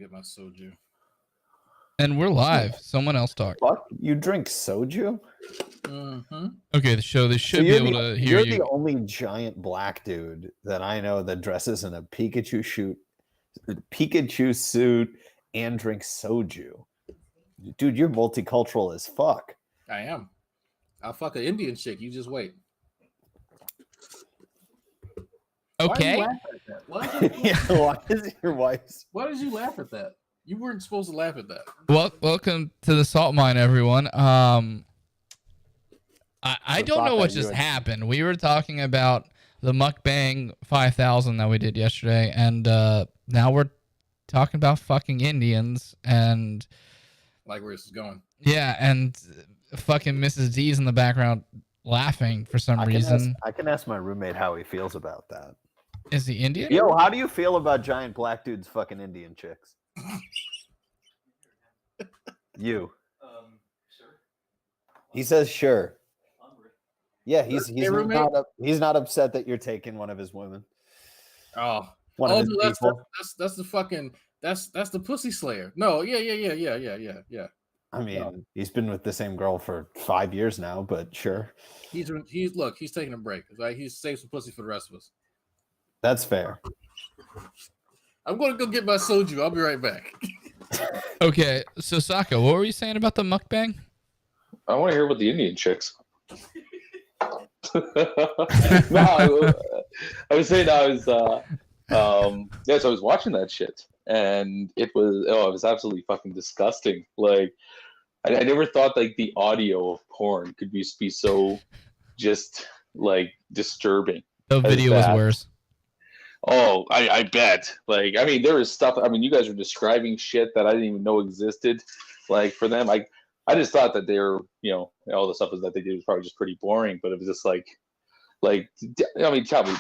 get my soju. And we're live. Someone else talk. Fuck, you drink soju? Mm-hmm. Okay, they should be able to hear you're you. the only giant black dude that I know that dresses in a Pikachu suit and drinks soju. Dude, you're multicultural as fuck. I am. I'll fuck an Indian chick. You just wait. Okay. Why is your wife's? Why did you laugh at that? You weren't supposed to laugh at that. Well, welcome to the salt mine, everyone. I don't know what just happened. We were talking about the mukbang 5000 that we did yesterday, and now we're talking about fucking Indians and like where this is going. Yeah, and fucking Mrs. D's in the background laughing for some reason. I can ask my roommate how he feels about that. Is he Indian? Yo, how do you feel about giant black dudes fucking Indian chicks? You. Sure. He says sure. Yeah, he's not upset that you're taking one of his women. Oh, one of his people. That's the fucking that's the pussy slayer. No, yeah. I mean, he's been with the same girl for 5 years now, but sure. He's taking a break. Right? He's saved some pussy for the rest of us. That's fair. I'm gonna go get my soju. I'll be right back. Okay, so Saka, what were you saying about the mukbang? I want to hear about the Indian chicks. I was so I was watching that shit, and it was absolutely fucking disgusting. Like, I never thought like the audio of porn could be so just like disturbing. The video was worse. Oh, I bet. Like, I mean, there is stuff. I mean, you guys are describing shit that I didn't even know existed. Like, for them, I just thought that they were, all the stuff that they did was probably just pretty boring. But it was just like, I mean, tell me,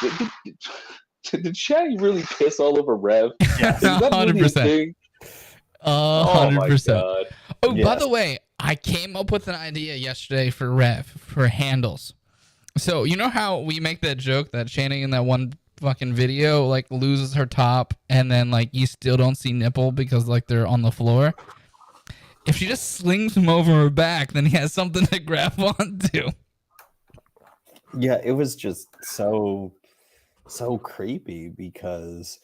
did Shanny really piss all over Rev? Yeah, 100%. 100%. Oh, yes. By the way, I came up with an idea yesterday for Rev for handles. So you know how we make that joke that Shanny in that one fucking video like loses her top and then like you still don't see nipple because like they're on the floor? If she just slings him over her back, then he has something to grab onto. Yeah, it was just so creepy because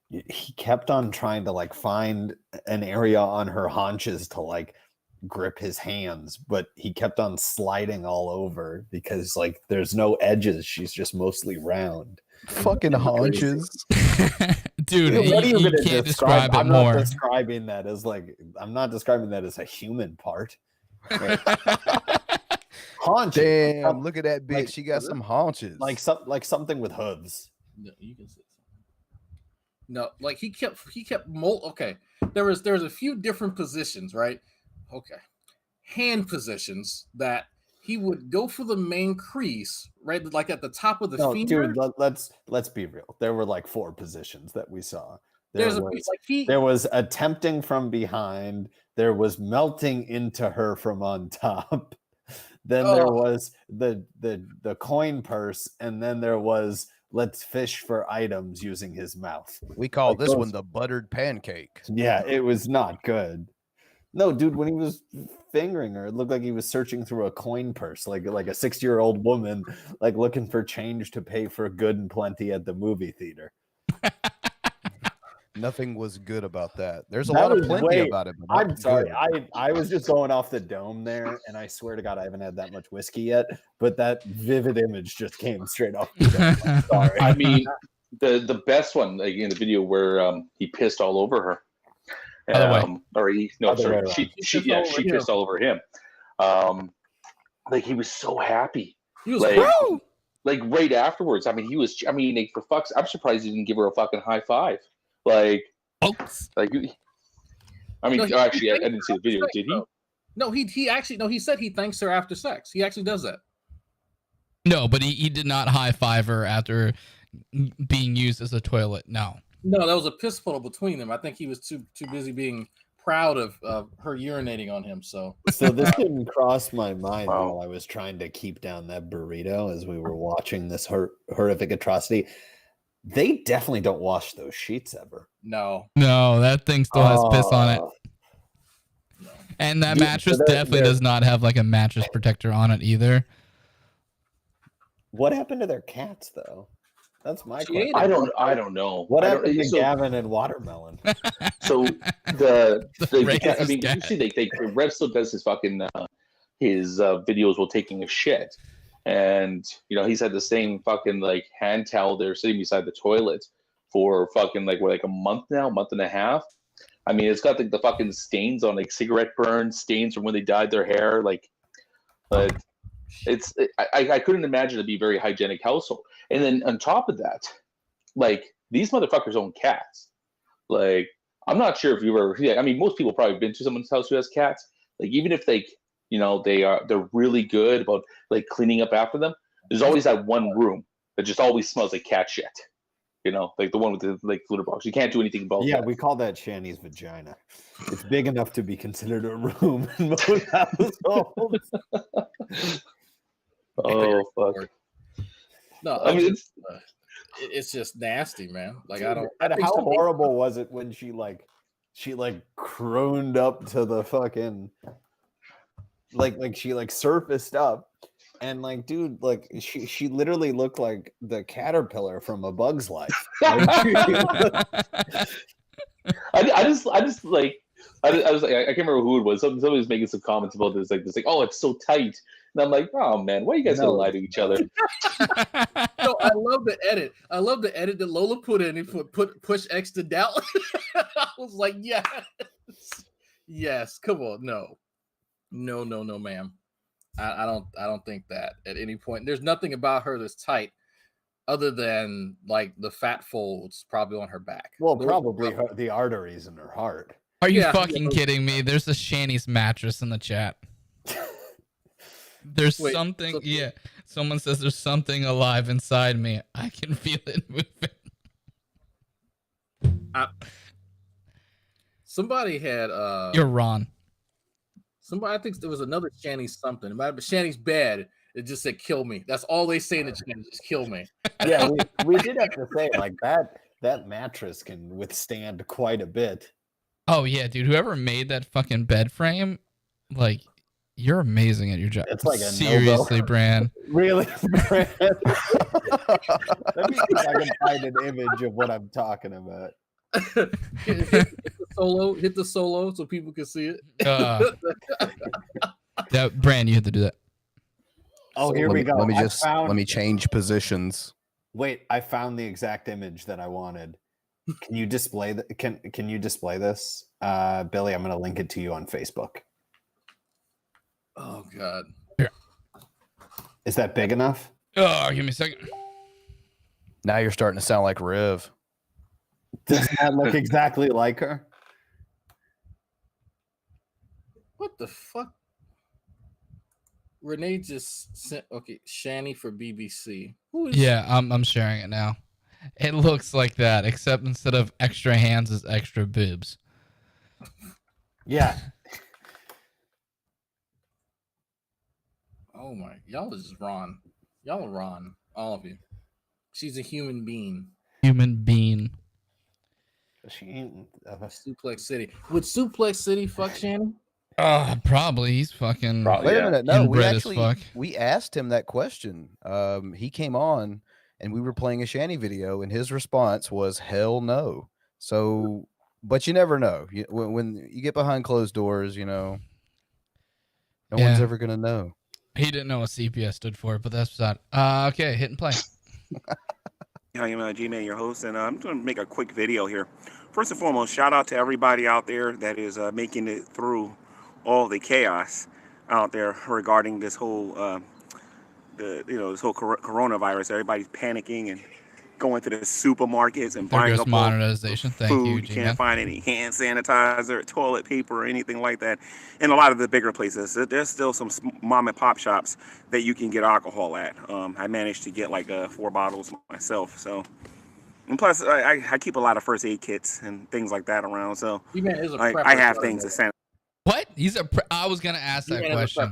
he kept on trying to like find an area on her haunches to like grip his hands, but he kept on sliding all over because like there's no edges. She's just mostly round. Fucking haunches. Dude, what are you gonna can't describe it I'm more. I'm not describing that as a human part. Haunches. Damn, look at that bitch. Like, she got some haunches. Like something with hooves. No, you can say something. No, like he kept okay. There was a few different positions, right? Okay. Hand positions that he would go for the main crease, right? Like at the top of the femur. Dude, let's be real. There were like 4 positions that we saw. There was attempting from behind. There was melting into her from on top. Then there was the coin purse, and then there was let's fish for items using his mouth. We call this one the buttered pancake. Yeah, it was not good. No, dude, when he was fingering her, it looked like he was searching through a coin purse, like a 60-year-old woman, like looking for change to pay for good and plenty at the movie theater. Nothing was good about that. There's a lot of plenty about it. But I'm sorry. I was just going off the dome there, and I swear to God, I haven't had that much whiskey yet, but that vivid image just came straight off the dome. I'm sorry. I mean, the best one, like in the video where he pissed all over her. She pissed all over him. Like he was so happy. He was like right afterwards. I mean, like, for fuck's, I'm surprised he didn't give her a fucking high five. Like, actually, I didn't see the video. Did he? No, he said he thanks her after sex. He actually does that. No, but he did not high five her after being used as a toilet. No, that was a piss puddle between them. I think he was too busy being proud of her urinating on him. So this didn't cross my mind while I was trying to keep down that burrito as we were watching this horrific atrocity. They definitely don't wash those sheets ever. No, that thing still has piss on it. no. And that Dude, mattress so definitely does not have like a mattress protector on it either. What happened to their cats, though? That's my She question. ate it. I don't know. What I don't- happened to so- Gavin and Watermelon? So racist I mean, cat. you see, Rev still does his fucking his videos while taking a shit, and he's had the same fucking like hand towel there sitting beside the toilet for fucking like a month now, month and a half. I mean, it's got like the fucking stains on like cigarette burn stains from when they dyed their hair, like, but I couldn't imagine it'd be a very hygienic household. And then on top of that, like these motherfuckers own cats. Like, I'm not sure if you ever. Yeah, I mean, most people probably been to someone's house who has cats. Like, even if they're really good about like cleaning up after them. There's always that one room that just always smells like cat shit. Like the one with the like litter box. You can't do anything about Yeah, that. we call that Shanny's vagina. It's big enough to be considered a room in most households. Oh fuck! No, I mean, it's just nasty, man. Like I don't. And I think how some- horrible was it when she croned up to the fucking like she like surfaced up and like dude like she literally looked like the caterpillar from A Bug's Life. Like, I just like I was like I can't remember who it was. Somebody was making some comments about this like oh, it's so tight, and I'm like, oh man, why are you guys gonna lie to each other? No, I love the edit. I love the edit that Lola put in. He put push X to doubt. I was like, yes. Come on, no, ma'am. I don't think that at any point. There's nothing about her that's tight, other than like the fat folds probably on her back. well, probably the arteries in her heart. Are you Yeah, fucking kidding me? There's a Shanny's mattress in the chat. There's Wait, something. something- Yeah. Someone says there's something alive inside me. I can feel it moving. Somebody had You're Ron. somebody. I think there was another Shanny's something. It might have been Shanny's bed. It just said "kill me." That's all they say in the chat. Just kill me. Yeah, we did have to say like that mattress can withstand quite a bit. Oh yeah, dude. Whoever made that fucking bed frame, like, you're amazing at your job. It's like a seriously, Novo. Bran. Really? Let me see if I can find an image of what I'm talking about. hit the solo so people can see it. Yeah, Bran, you have to do that. Oh, here we go. Let I me change positions. Wait, I found the exact image that I wanted. Can you display can you display this? Billy, I'm gonna link it to you on Facebook. Oh God. Is that big enough? Oh, give me a second. Now you're starting to sound like Rev. Does that look exactly like her? What the fuck? Renee just sent Shanny for BBC. Who is Yeah, I'm sharing it now. It looks like that, except instead of extra hands, is extra boobs. Yeah. Oh my, y'all is Ron. Y'all are Ron, all of you. She's a human being. Human being. She ain't Suplex City. Would Suplex City fuck Shanny? Probably. He's fucking. Wait a minute. No, Inbred as fuck. we asked him that question. He came on and we were playing a Shanny video, and his response was hell no. So, but you never know. When you get behind closed doors, no one's ever gonna know. He didn't know what CPS stood for, but that's that. Okay, hit and play. Hi, I'm G-Man, your host, and I'm going to make a quick video here. First and foremost, shout out to everybody out there that is making it through all the chaos out there regarding this whole, this whole coronavirus. Everybody's panicking and going to the supermarkets and There buying goes up monetization. Thank food. you, Can't G-Man. find any hand sanitizer, toilet paper, or anything like that. In a lot of the bigger places, there's still some mom and pop shops that you can get alcohol at. I managed to get like 4 bottles myself. So, and plus, I keep a lot of first aid kits and things like that around. So, I have things to sanitize. What? I was gonna ask that question.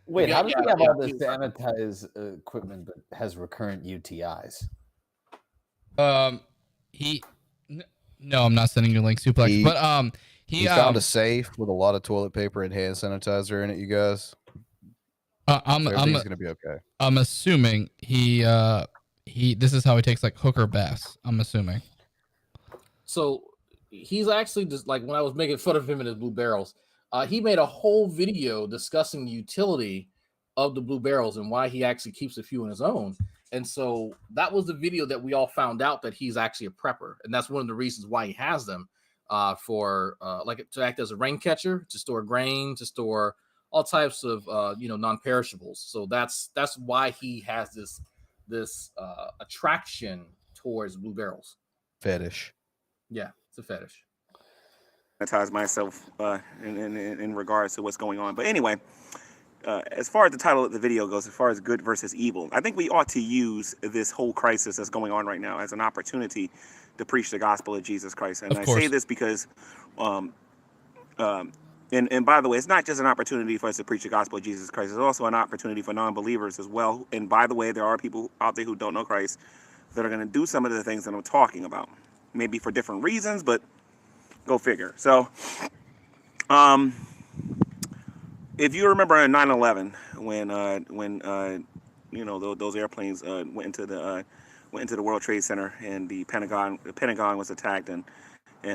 Wait, Yeah, how does yeah, he have yeah. all this sanitized equipment but has recurrent UTIs? He. No, I'm not sending you a link, Suplex. But he found a safe with a lot of toilet paper and hand sanitizer in it. You guys. Everything's gonna be okay. I'm assuming he. This is how he takes like hooker baths. I'm assuming. So he's actually just like when I was making fun of him in his blue barrels, he made a whole video discussing the utility of the blue barrels and why he actually keeps a few in his own. And so that was the video that we all found out that he's actually a prepper, and that's one of the reasons why he has them for like to act as a rain catcher, to store grain, to store all types of non-perishables. So that's why he has this attraction towards blue barrels. Fetish. Yeah, it's a fetish. Sanitize myself in regards to what's going on. But anyway, as far as the title of the video goes, as far as good versus evil, I think we ought to use this whole crisis that's going on right now as an opportunity to preach the gospel of Jesus Christ. And I say this because, and by the way, it's not just an opportunity for us to preach the gospel of Jesus Christ. It's also an opportunity for non-believers as well. And by the way, there are people out there who don't know Christ that are going to do some of the things that I'm talking about. Maybe for different reasons, but go figure. So, if you remember in 9/11, when those airplanes went into the World Trade Center and the Pentagon was attacked, and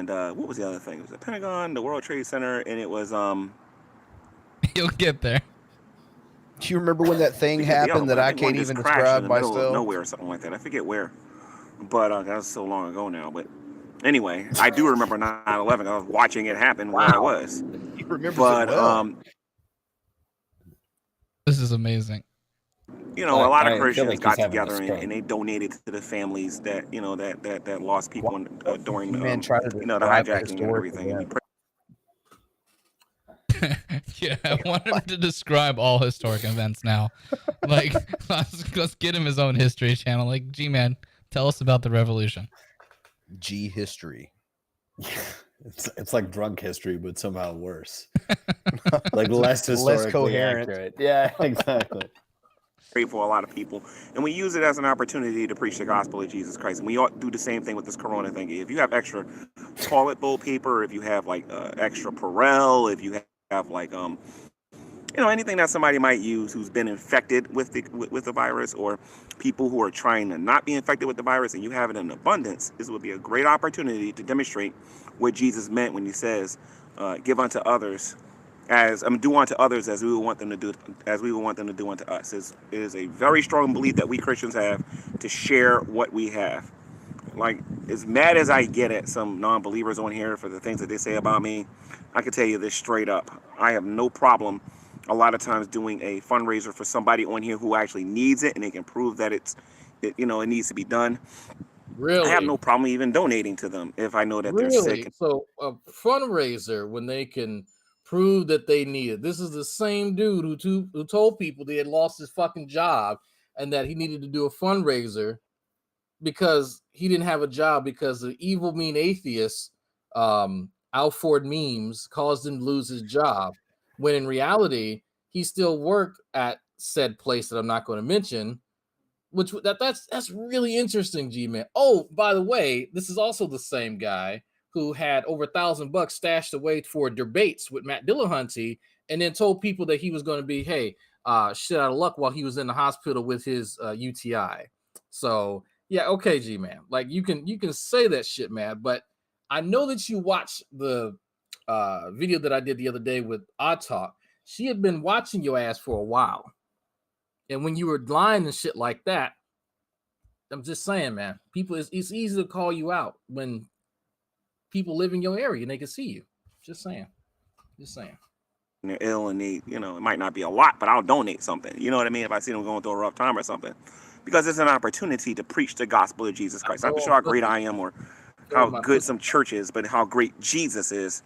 what was the other thing? It was the Pentagon, the World Trade Center, and it was You'll get there. Do you remember when that thing happened that I can't even describe myself? Nowhere or something like that. I forget where, but that was so long ago now. But anyway, I do remember 9/11. I was watching it happen where I was. You remember? But this is amazing. A lot of Christians got together and they donated to the families that that lost people during the hijacking and everything. Yeah, I want him to describe all historic events now. Like, let's get him his own history channel. Like, G-Man, tell us about the revolution. G history. It's like drunk history, but somehow worse. Like less coherent. Accurate. Yeah, exactly. Great for a lot of people, and we use it as an opportunity to preach the gospel of Jesus Christ. And we ought to do the same thing with this Corona thing. If you have extra toilet bowl paper, if you have like extra Perel, if you have like anything that somebody might use who's been infected with the virus, or people who are trying to not be infected with the virus, and you have it in abundance, this would be a great opportunity to demonstrate what Jesus meant when he says, "Give unto others do unto others as we would want them to do unto us." It is a very strong belief that we Christians have to share what we have. Like, as mad as I get at some non-believers on here for the things that they say about me, I can tell you this straight up. I have no problem a lot of times doing a fundraiser for somebody on here who actually needs it and they can prove that it needs to be done. Really? I have no problem even donating to them if I know that they're sick. So a fundraiser when they can prove that they need it. This is the same dude who told people they had lost his fucking job and that he needed to do a fundraiser because he didn't have a job because the evil, mean atheists, Alford memes caused him to lose his job. When in reality, he still worked at said place that I'm not going to mention. That's really interesting, G-Man. Oh, by the way, this is also the same guy who had over $1,000 stashed away for debates with Matt Dillahunty, and then told people that he was going to be, shit out of luck while he was in the hospital with his UTI. So yeah, okay, G-Man. Like you can say that shit, man. But I know that you watched the video that I did the other day with Odd Talk. She had been watching your ass for a while. And when you were lying and shit like that, I'm just saying, man, it's easy to call you out when people live in your area and they can see you. Just saying. And they're ill and they, it might not be a lot, but I'll donate something. You know what I mean? If I see them going through a rough time or something. Because it's an opportunity to preach the gospel of Jesus Christ. I'm not sure how great I am or how good some church is, but how great Jesus is,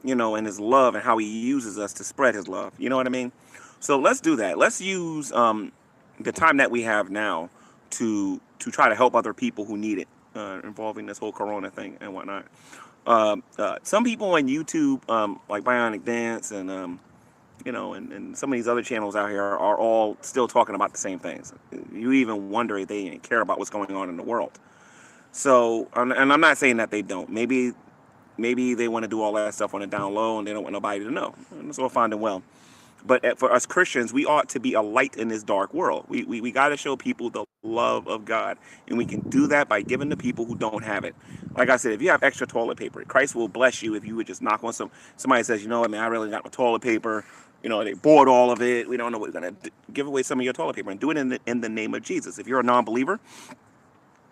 and his love and how he uses us to spread his love. You know what I mean? So let's do that. Let's use the time that we have now to try to help other people who need it, involving this whole Corona thing and whatnot. Some people on YouTube, like Bionic Dance and and some of these other channels out here are all still talking about the same things. You even wonder if they even care about what's going on in the world. So, and I'm not saying that they don't. Maybe they want to do all that stuff on the down low and they don't want nobody to know. And that's all fine and well. But for us Christians, we ought to be a light in this dark world. We got to show people the love of God. And we can do that by giving to people who don't have it. Like I said, if you have extra toilet paper, Christ will bless you if you would just knock on somebody says, you know what, man, I really got no toilet paper. You know, they bought all of it. We don't know what we're going to give away some of your toilet paper and do it in the name of Jesus. If you're a non-believer,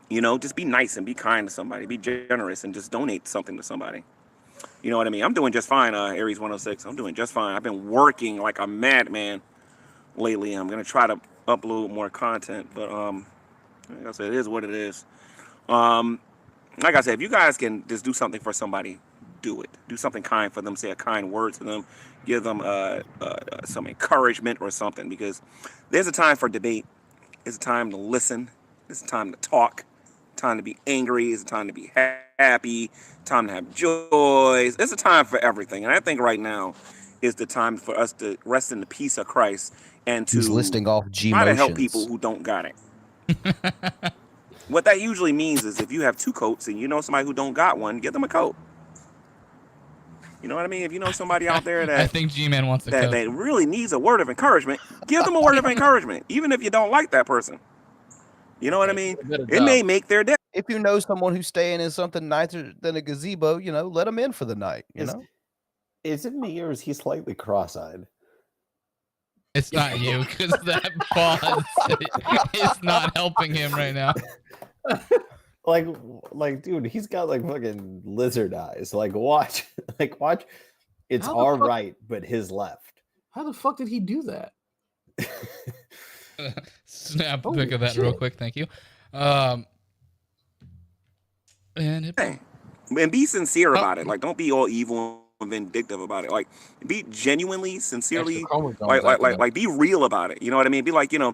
you know, just be nice and be kind to somebody. Be generous and just donate something to somebody. You know what I mean? I'm doing just fine, Aries 106. I'm doing just fine. I've been working like a madman lately. I'm going to try to upload more content. But, like I said, it is what it is. Like I said, if you guys can just do something for somebody, do it. Do something kind for them. Say a kind word to them. Give them some encouragement or something. Because there's a time for debate. There's a time to listen. There's a time to talk. Time to be angry. It's a time to be happy. Time to have joys. It's a time for everything. And I think right now is the time for us to rest in the peace of Christ and to He's listing off try to help G-motions. people who don't got it. What that usually means is if you have two coats and you know somebody who don't got one, give them a coat. You know what I mean? If you know somebody out there that I think G-Man wants a coat. that really needs a word of encouragement, give them a word of encouragement, even if you don't like that person. You know what I mean? It may make their day. If you know someone who's staying in something nicer than a gazebo, you know, let them in for the night. You know, Is it me or is he slightly cross-eyed? It's not you, because that pause is not helping him right now. Like, dude, he's got like fucking lizard eyes. Like, watch. It's How the our fuck- right, but his left. How the fuck did he do that? Snap a Holy pic of that real shit. quick, thank you. And be sincere about it. Like, don't be all evil and vindictive about it. Like, be genuinely, sincerely, Extra chromosomes acting up. like, be real about it. You know what I mean? Be like, you know,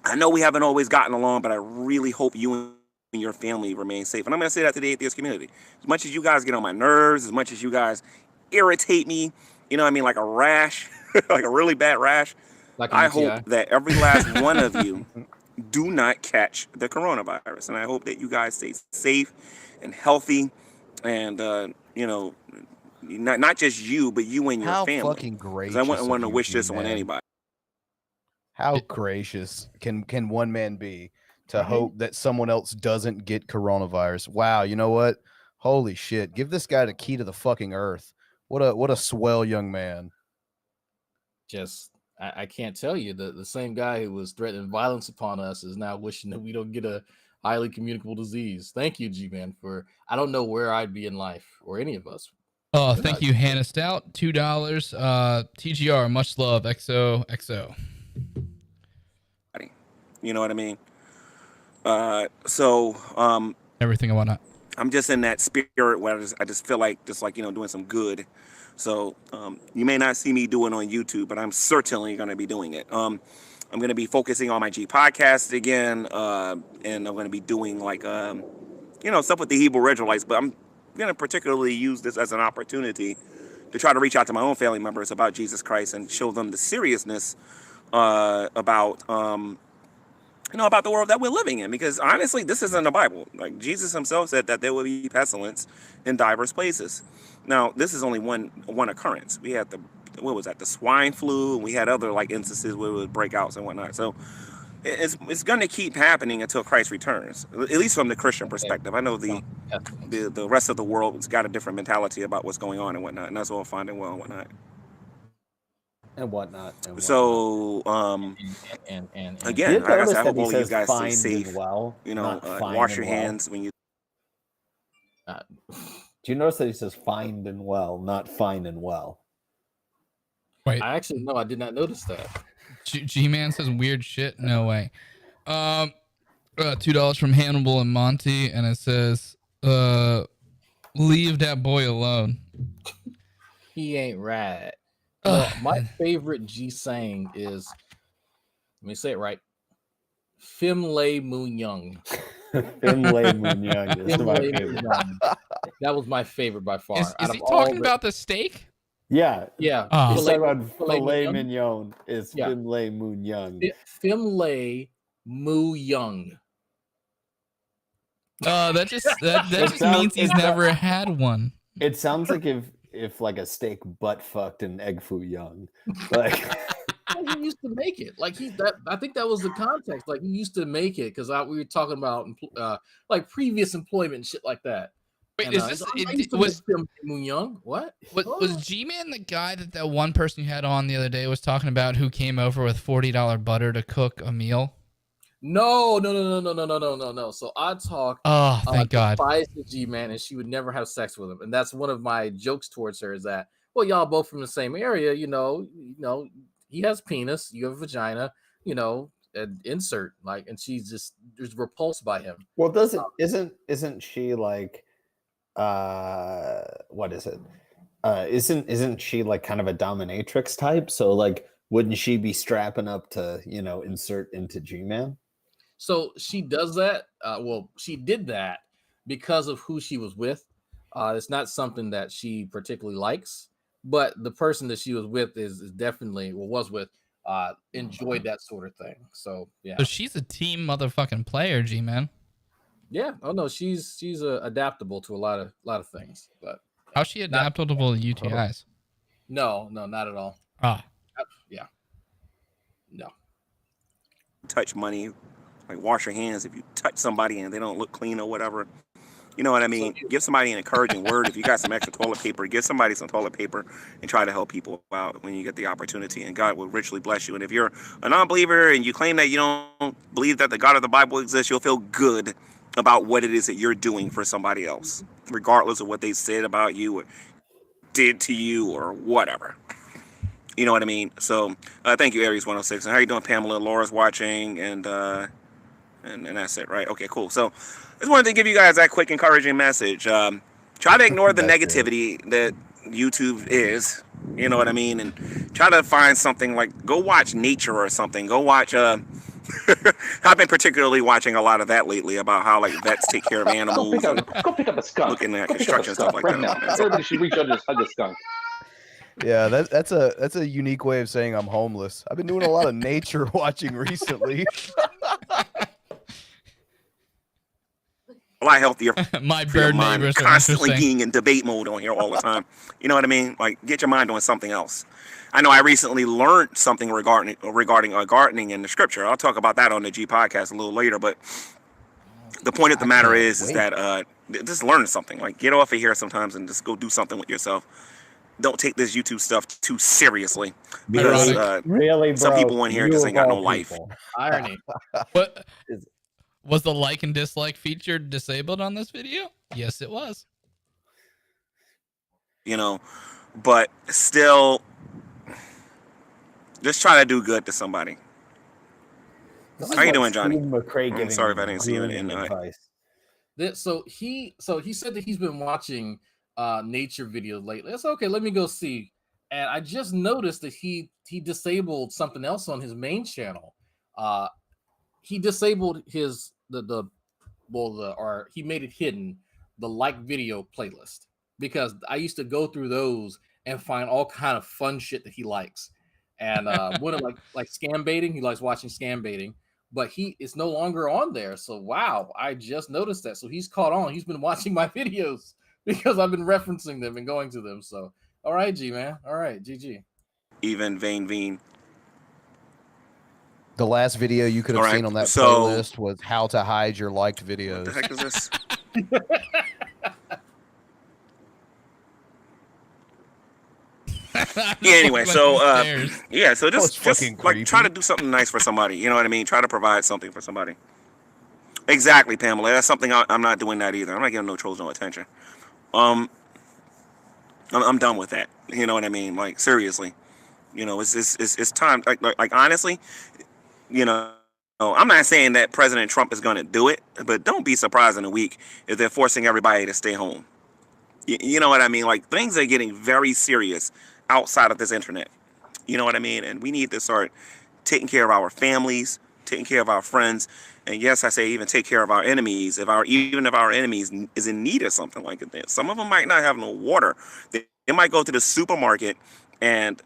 I know we haven't always gotten along, but I really hope you and your family remain safe. And I'm gonna say that to the atheist community. As much as you guys get on my nerves, as much as you guys irritate me, you know what I mean, like a rash, like a really bad rash. Like a I UTI. hope that every last one of you do not catch the coronavirus. And I hope that you guys stay safe and healthy and, you know, not just you, but you and your how family. fucking gracious! Because I wouldn't of want to you, wish this on G-Man. anybody. How gracious can one man be to hope that someone else doesn't get coronavirus? Wow, you know what? Holy shit! Give this guy the key to the fucking earth. What a swell young man. Just I can't tell you the same guy who was threatening violence upon us is now wishing that we don't get a highly communicable disease. Thank you, G-Man, for I don't know where I'd be in life or any of us. oh, thank you, Hannah Stout, $2. TGR, much love, XOXO. You know what I mean? So Everything and whatnot. I'm just in that spirit where I just feel like you know, doing some good. So you may not see me do it on YouTube, but I'm certainly going to be doing it. I'm going to be focusing on my G podcast again, and I'm going to be doing like you know, stuff with the Hebrew Israelites. But I'm going to particularly use this as an opportunity to try to reach out to my own family members about Jesus Christ and show them the seriousness about you know, about the world that we're living in. Because honestly, this isn't the Bible. Like, Jesus himself said that there will be pestilence in diverse places. Now, this is only one occurrence. We had the swine flu, and we had other like instances where it was breakouts and whatnot. So it's going to keep happening until Christ returns, at least from the Christian perspective. I know the rest of the world has got a different mentality about what's going on and whatnot, and that's all fine and well and whatnot. So And again, like I said, I hope he all you says guys stay find safe. and well, You know, not fine wash and your well? hands when you. Do you notice that he says find and well, not fine and well? Wait, I actually no, I did not notice that. G-Man says weird shit. No way. $2 from Hannibal and Monty, and it says, leave that boy alone. He ain't right. No, my favorite G saying is, let me say it right, Fimlay Moon Young. Finlay Moon Young is my Fimlay favorite. Moon Young. That was my favorite by far. Is Out he of all talking the- about the steak? Yeah. Yeah. Oh. He's talking about Filet filet mignon? mignon is Yeah. Finlay Moon Young. Fimlay Moo Young. That just means he's never had one. It sounds like if like a steak butt fucked an egg foo young, like. He used to make it. Like I think that was the context. Like he used to make it because we were talking about like previous employment and shit like that. Wait, And, is this was Moon Young? What? Was G-Man the guy that one person you had on the other day was talking about who came over with $40 butter to cook a meal? No. So I talk. Oh, thank God. Despised the G-Man, and she would never have sex with him. And that's one of my jokes towards her is that, well, y'all both from the same area, you know. He has penis, you have a vagina, and insert like, and she's just repulsed by him. Well, isn't she like, what is it? Isn't she like kind of a dominatrix type? So like, wouldn't she be strapping up to insert into G-Man? So she does that. Well, she did that because of who she was with. It's not something that she particularly likes. But the person that she was with is definitely, was with, enjoyed that sort of thing. So yeah. So she's a team motherfucking player, G-Man. Yeah. Oh no, she's adaptable to a lot of things. But how's she adaptable to UTIs? No, not at all. Yeah. No. Touch money, like wash your hands if you touch somebody and they don't look clean or whatever. You know what I mean? Give somebody an encouraging word. If you got some extra toilet paper, give somebody some toilet paper and try to help people out when you get the opportunity, and God will richly bless you. And if you're a non-believer and you claim that you don't believe that the God of the Bible exists, you'll feel good about what it is that you're doing for somebody else, regardless of what they said about you or did to you or whatever. You know what I mean? So thank you, Aries 106. And how you doing, Pamela? Laura's watching, and that's it, right? Okay, cool. So I just wanted to give you guys that quick encouraging message. Try to ignore the negativity that YouTube is, you know what I mean? And try to find something like, go watch nature or something. Go watch, I've been particularly watching a lot of that lately about how like vets take care of animals. Go pick up a skunk. Looking at construction stuff like right that. Now. Everybody should reach out and just hug a skunk. Yeah, that's a unique way of saying I'm homeless. I've been doing a lot of nature watching recently. A lot healthier. My bird neighbors are constantly being in debate mode on here all the time. You know what I mean? Like, get your mind on something else. I know I recently learned something regarding gardening in the scripture. I'll talk about that on the G podcast a little later. But the point of the matter is that just learn something. Like, get off of here sometimes and just go do something with yourself. Don't take this YouTube stuff too seriously. Because really, some people in here just ain't got no life. Irony. What? Was the like and dislike feature disabled on this video? Yes, it was. But still, just try to do good to somebody. How you doing, Johnny? I'm sorry if I didn't see you in advice. So he said that he's been watching nature videos lately. That's okay. Let me go see. And I just noticed that he disabled something else on his main channel. He disabled or he made it hidden, the like video playlist, because I used to go through those and find all kind of fun shit that he likes. And one of like scam baiting, he likes watching scam baiting, but it's no longer on there. So wow, I just noticed that. So he's caught on. He's been watching my videos because I've been referencing them and going to them. So all right, G man. All right, GG. Even Veen. The last video you could have seen on that playlist was how to hide your liked videos. What the heck is this? Yeah, anyway, so so just like try to do something nice for somebody. You know what I mean? Try to provide something for somebody. Exactly, Pamela. That's something I'm not doing that either. I'm not giving no trolls no attention. I'm done with that. You know what I mean? Like seriously, it's time. Like honestly. I'm not saying that President Trump is going to do it, but don't be surprised in a week if they're forcing everybody to stay home. You know what I mean? Like, things are getting very serious outside of this internet. You know what I mean? And we need to start taking care of our families, taking care of our friends, and yes, I say even take care of our enemies. Even if our enemies is in need of something like that, some of them might not have no water. They might go to the supermarket and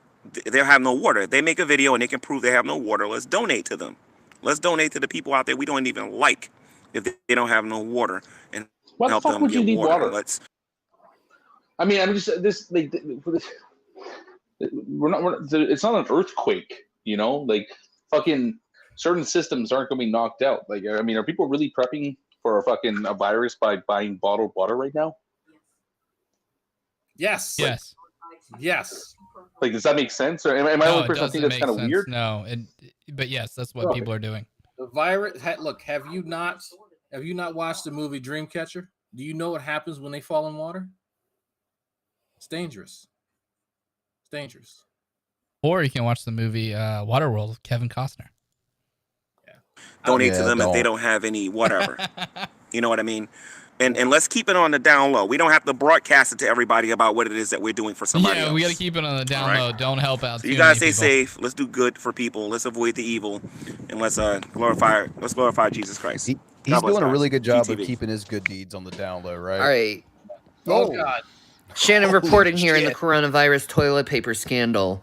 they'll have no water. They make a video and they can prove they have no water. Let's donate to them. Let's donate to the people out there we don't even like. if they don't have no water and Why the help fuck them would you get need water? Let's. I mean, I'm just this like for this. It's not an earthquake, you know. Like fucking certain systems aren't going to be knocked out. Like, I mean, are people really prepping for a virus by buying bottled water right now? Yes. Yes. Yes. Like, does that make sense? Or am I the No, only it person that doesn't think that's make kind of sense. weird? No, but yes, that's what Bro, people are doing. The virus. Look, have you not watched the movie Dreamcatcher? Do you know what happens when they fall in water? It's dangerous. It's dangerous. Or you can watch the movie Waterworld with Kevin Costner. Donate to them if they don't have any whatever. You know what I mean? And let's keep it on the down low. We don't have to broadcast it to everybody about what it is that we're doing for somebody else. Yeah, we got to keep it on the down low. Don't help out. So you guys stay safe. Let's do good for people. Let's avoid the evil, and let's glorify Jesus Christ. He's doing a really good job of GTV. keeping his good deeds on the down low, right? All right. Oh God. Shannon reporting here in the shit. coronavirus toilet paper scandal.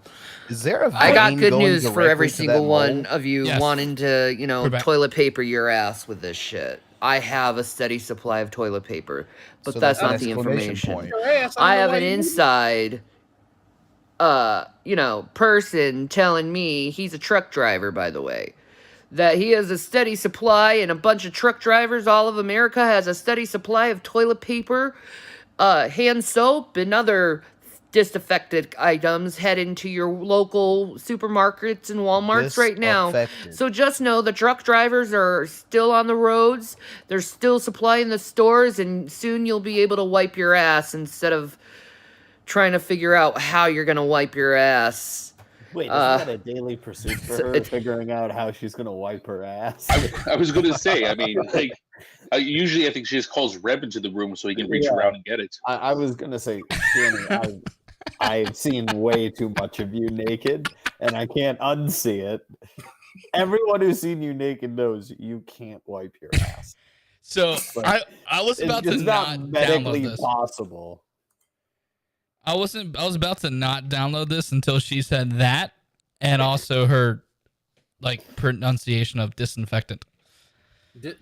Is there a I got vein good going news for directly every to single that one mole? of you Yes. wanting to, We're back. toilet paper your ass with this shit. I have a steady supply of toilet paper, but So that's an not the exclamation information. point. Your ass, I don't know have why an you need it. inside, person telling me he's a truck driver, by the way, that he has a steady supply, and a bunch of truck drivers all of America has a steady supply of toilet paper, hand soap, and other disaffected items heading to your local supermarkets and Walmarts right now. Disaffected. So just know the truck drivers are still on the roads. They're still supplying the stores, and soon you'll be able to wipe your ass instead of trying to figure out how you're going to wipe your ass. Wait, isn't that a daily pursuit for her, figuring out how she's gonna wipe her ass? I was going to say. I mean, like, usually I think she just calls Reb into the room so he can reach Yeah. around and get it. I was gonna say, Shanny, I've seen way too much of you naked, and I can't unsee it. Everyone who's seen you naked knows you can't wipe your ass. So Like, I was about to It's not not download medically this. possible. I was about to not download this until she said that, and also her pronunciation of disinfectant.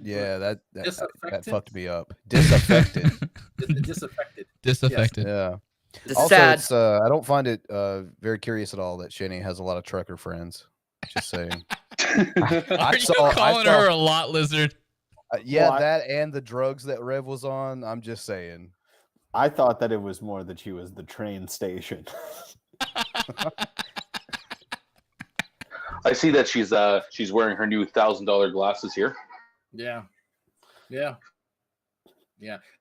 Yeah, that Disaffected? fucked me up. Disaffected. Disaffected. Disaffected. Yeah. The Also, sad it's I don't find it very curious at all that Shanny has a lot of trucker friends. Just saying. Are you calling her a lot lizard? Yeah, Well, that and the drugs that Rev was on. I'm just saying. I thought that it was more that she was the train station. I see that she's wearing her new $1,000 glasses here. Yeah.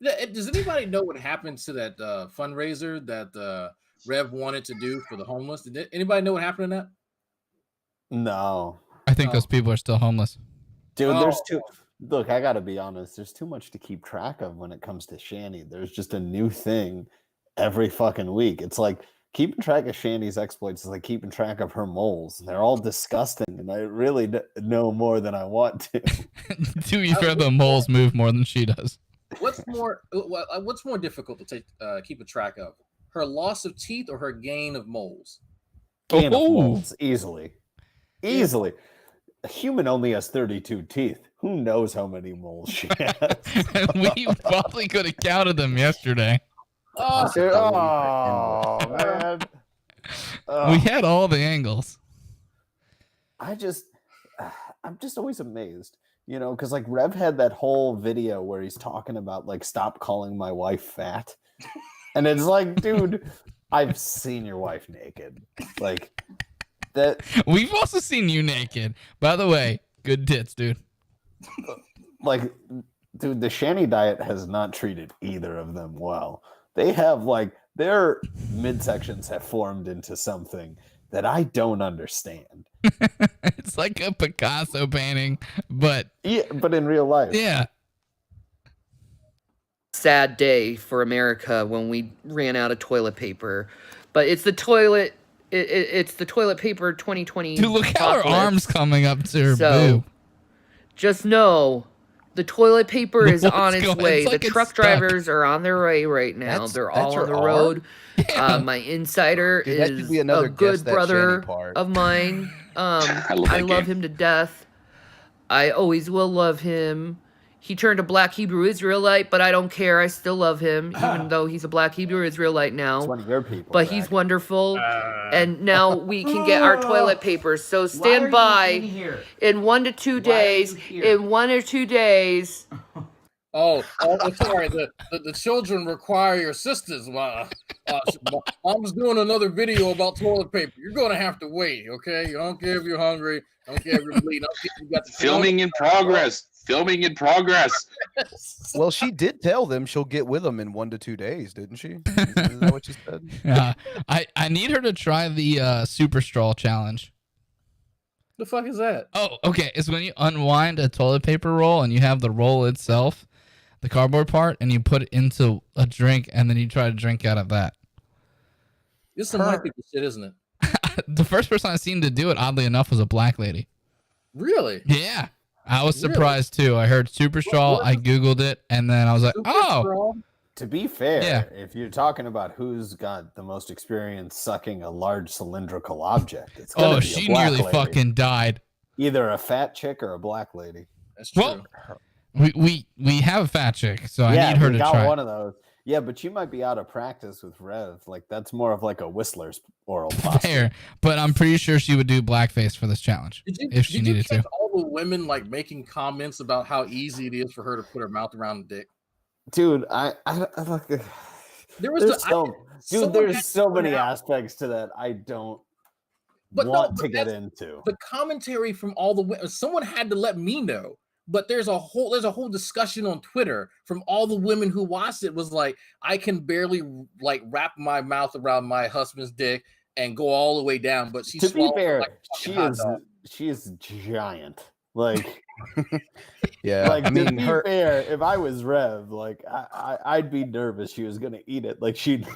Does anybody know what happened to that fundraiser that Rev wanted to do for the homeless? Did anybody know what happened to that? No. I think those people are still homeless. Dude, there's Oh. too. Look, I gotta be honest. There's too much to keep track of when it comes to Shanny. There's just a new thing every fucking week. It's like keeping track of Shanny's exploits is like keeping track of her moles. They're all disgusting, and I really know more than I want to. To be fair, the moles move more than she does. What's more difficult to keep a track of? Her loss of teeth or her gain of moles? Gain of Oh. moles, easily. A human only has 32 teeth. Who knows how many moles she has? We probably could have counted them yesterday. Oh, Man. We had all the angles. I'm just always amazed, because like Rev had that whole video where he's talking about like stop calling my wife fat, and it's like, dude, I've seen your wife naked, like that. We've also seen you naked. By the way, good tits, dude. Like, dude, the Shanny diet has not treated either of them well. They have like their midsections have formed into something that I don't understand. It's like a Picasso painting, but Yeah, but in real life. yeah. sad day for America when we ran out of toilet paper. But it's the toilet. It's the toilet paper 2020. Dude, look how her apocalypse. arms coming up to her So, boob. Just know the toilet paper is What's on its going- way. it's like the it's truck stuck. drivers are on their way right now. That's They're all your on the arm? road. Yeah. My insider Dude, that should is be another a guess good that brother Shanny part. of mine. love I that love game. him to death. I always will love him. He turned a black Hebrew Israelite, but I don't care. I still love him, even though he's a black Hebrew Israelite now. It's one of your people. But Zach. he's wonderful. And now we can get our toilet paper. So stand by in 1 to 2 days. In 1 or 2 days. Oh, sorry. The children require your sisters. Mom's doing another video about toilet paper. You're going to have to wait, okay? You don't care if you're hungry. Don't care if you're bleeding. Don't care if you got the Filming in progress. Filming in progress. Well, she did tell them she'll get with them in 1 to 2 days, didn't she? Is that what she said? I need her to try the super straw challenge. The fuck is that? Oh, okay. It's when you unwind a toilet paper roll and you have the roll itself, the cardboard part, and you put it into a drink and then you try to drink out of that. This is some white people shit, isn't it? The first person I seen to do it, oddly enough, was a black lady. Really? Yeah. I was surprised too. I heard super straw, I Googled it, and then I was like, oh. To be fair, Yeah. if you're talking about who's got the most experience sucking a large cylindrical object, it's gonna be she a black nearly lady. fucking died. Either a fat chick or a black lady. That's true. Well, we have a fat chick, so I need her we to got try. one of those. Yeah, but you might be out of practice with Rev. Like that's more of like a Whistler's oral posture. Fair, but I'm pretty sure she would do blackface for this challenge if she needed to. All the women like making comments about how easy it is for her to put her mouth around the dick. Dude, I like. There's so many aspects to that I don't want to get into. The commentary from all the women. Someone had to let me know. But there's a whole discussion on Twitter from all the women who watched it was like, I can barely like wrap my mouth around my husband's dick and go all the way down. But she's to be fair, she is giant. Like, yeah. Like I mean, to be fair, if I was Rev, like I'd be nervous she was gonna eat it. Like she'd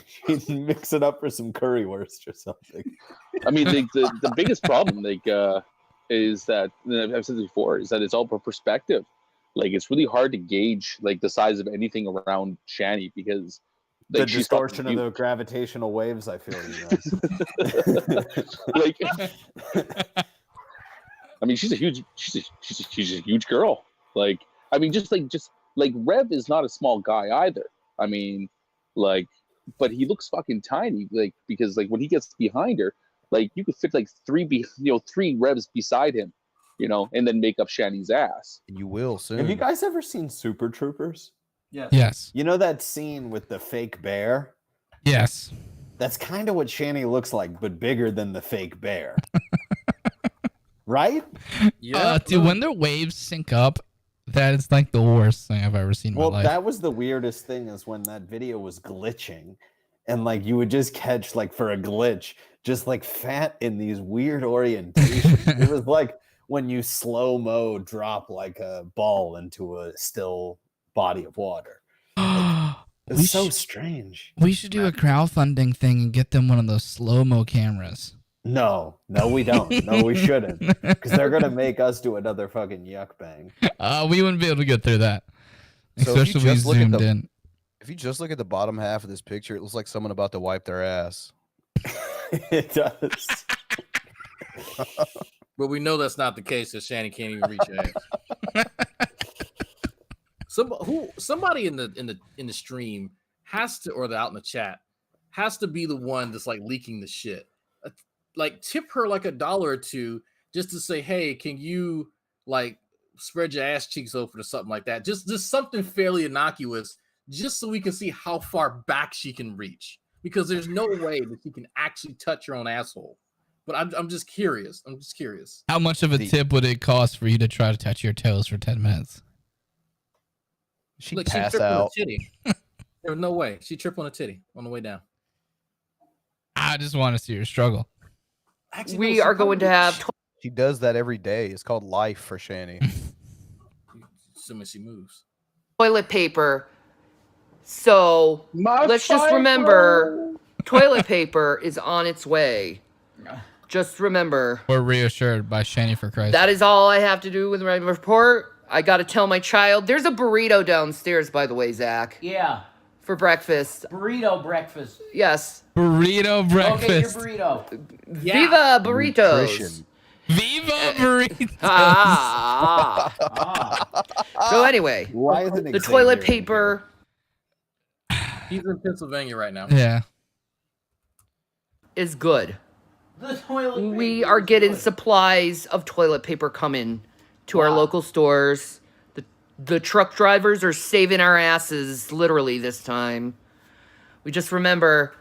mix it up for some currywurst or something. I mean, the biggest problem, is that I've said this before, is that it's all about perspective. Like it's really hard to gauge like the size of anything around Shanny because the distortion of the gravitational waves. I feel like, I mean, she's a huge girl. Like, I mean, just like Rev is not a small guy either. I mean, like, but he looks fucking tiny. Like because like when he gets behind her. Like you could fit like three Revs beside him, and then make up Shanny's ass. You will soon. Have you guys ever seen Super Troopers? Yes. You know that scene with the fake bear? Yes. That's kind of what Shanny looks like, but bigger than the fake bear. Right? Yeah. Dude, when their waves sync up, that is like the worst thing I've ever seen in my life. Well, that was the weirdest thing is when that video was glitching. And like you would just catch like for a glitch, just like fat in these weird orientations. It was like when you slow-mo drop like a ball into a still body of water. Like, it's so strange. We should do a crowdfunding thing and get them one of those slow-mo cameras. No, we don't. No, we shouldn't. Because they're going to make us do another fucking yuck bang. We wouldn't be able to get through that. So especially if we zoomed in. If you just look at the bottom half of this picture, it looks like someone about to wipe their ass. It does. But we know that's not the case because Shanny can't even reach your ass. Somebody in the stream has to, or out in the chat, has to be the one that's like leaking the shit. Like tip her like $1 or $2 just to say, hey, can you like spread your ass cheeks open or something like that? Just something fairly innocuous. Just so we can see how far back she can reach, because there's no way that she can actually touch her own asshole. But I'm just curious. How much of a tip would it cost for you to try to touch your toes for 10 minutes? She'd pass out. There's no way. She tripped on a titty on the way down. I just want to see her struggle. Actually, we are going to have... She does that every day. It's called life for Shanny. Assuming she moves. Toilet paper. So let's just remember, toilet paper is on its way. Just remember. We're reassured by Shannyfor Christ. That is all I have to do with my report. I got to tell my child. There's a burrito downstairs, by the way, Zach. Yeah. For breakfast. Burrito breakfast. Yes. Burrito breakfast. Okay, your burrito. Yeah. Viva burritos. Nutrition. Viva burritos. So anyway, Why isn't the toilet Xavier in paper. He's in Pennsylvania right now. Yeah. Is good. The toilet paper We are is getting good. supplies of toilet paper coming to our local stores. The truck drivers are saving our asses literally this time. We just remember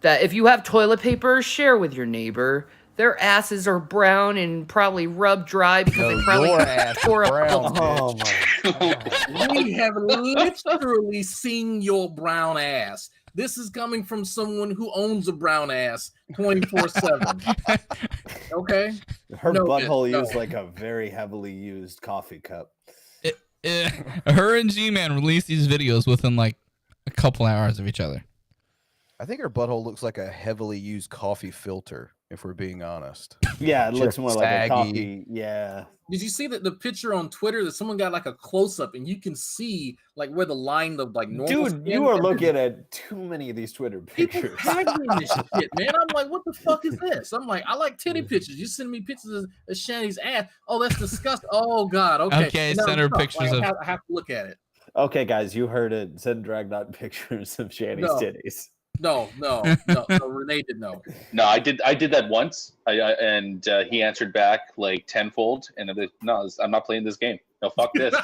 that if you have toilet paper, share with your neighbor. Their asses are brown and probably rubbed dry because No, they probably your ass is tore up. brown, Oh bitch. my We have literally seen your brown ass. This is coming from someone who owns a brown ass 24/7. Okay? Her No, butthole no. used like a very heavily used coffee cup. Her and G-Man released these videos within like a couple hours of each other. I think her butthole looks like a heavily used coffee filter, if we're being honest. Yeah, it Just looks more like a saggy. coffee. Yeah. Did you see the picture on Twitter that someone got like a close up and you can see like where the line of like normal Dude, skin you are and looking at too many of these Twitter people pictures. tag me in this shit, man. I'm like, what the fuck is this? I'm like, I like titty pictures. You send me pictures of Shanny's ass. Oh, that's disgusting. Oh God. Okay. Okay, And now send her it's tough. pictures Like, of- I have to look at it. Okay, guys, you heard it. Send Dragnauct pictures of Shanny's No. titties. No. Renee did no. No, I did that once, and he answered back like tenfold, and I'm like, no, I'm not playing this game. No, fuck this.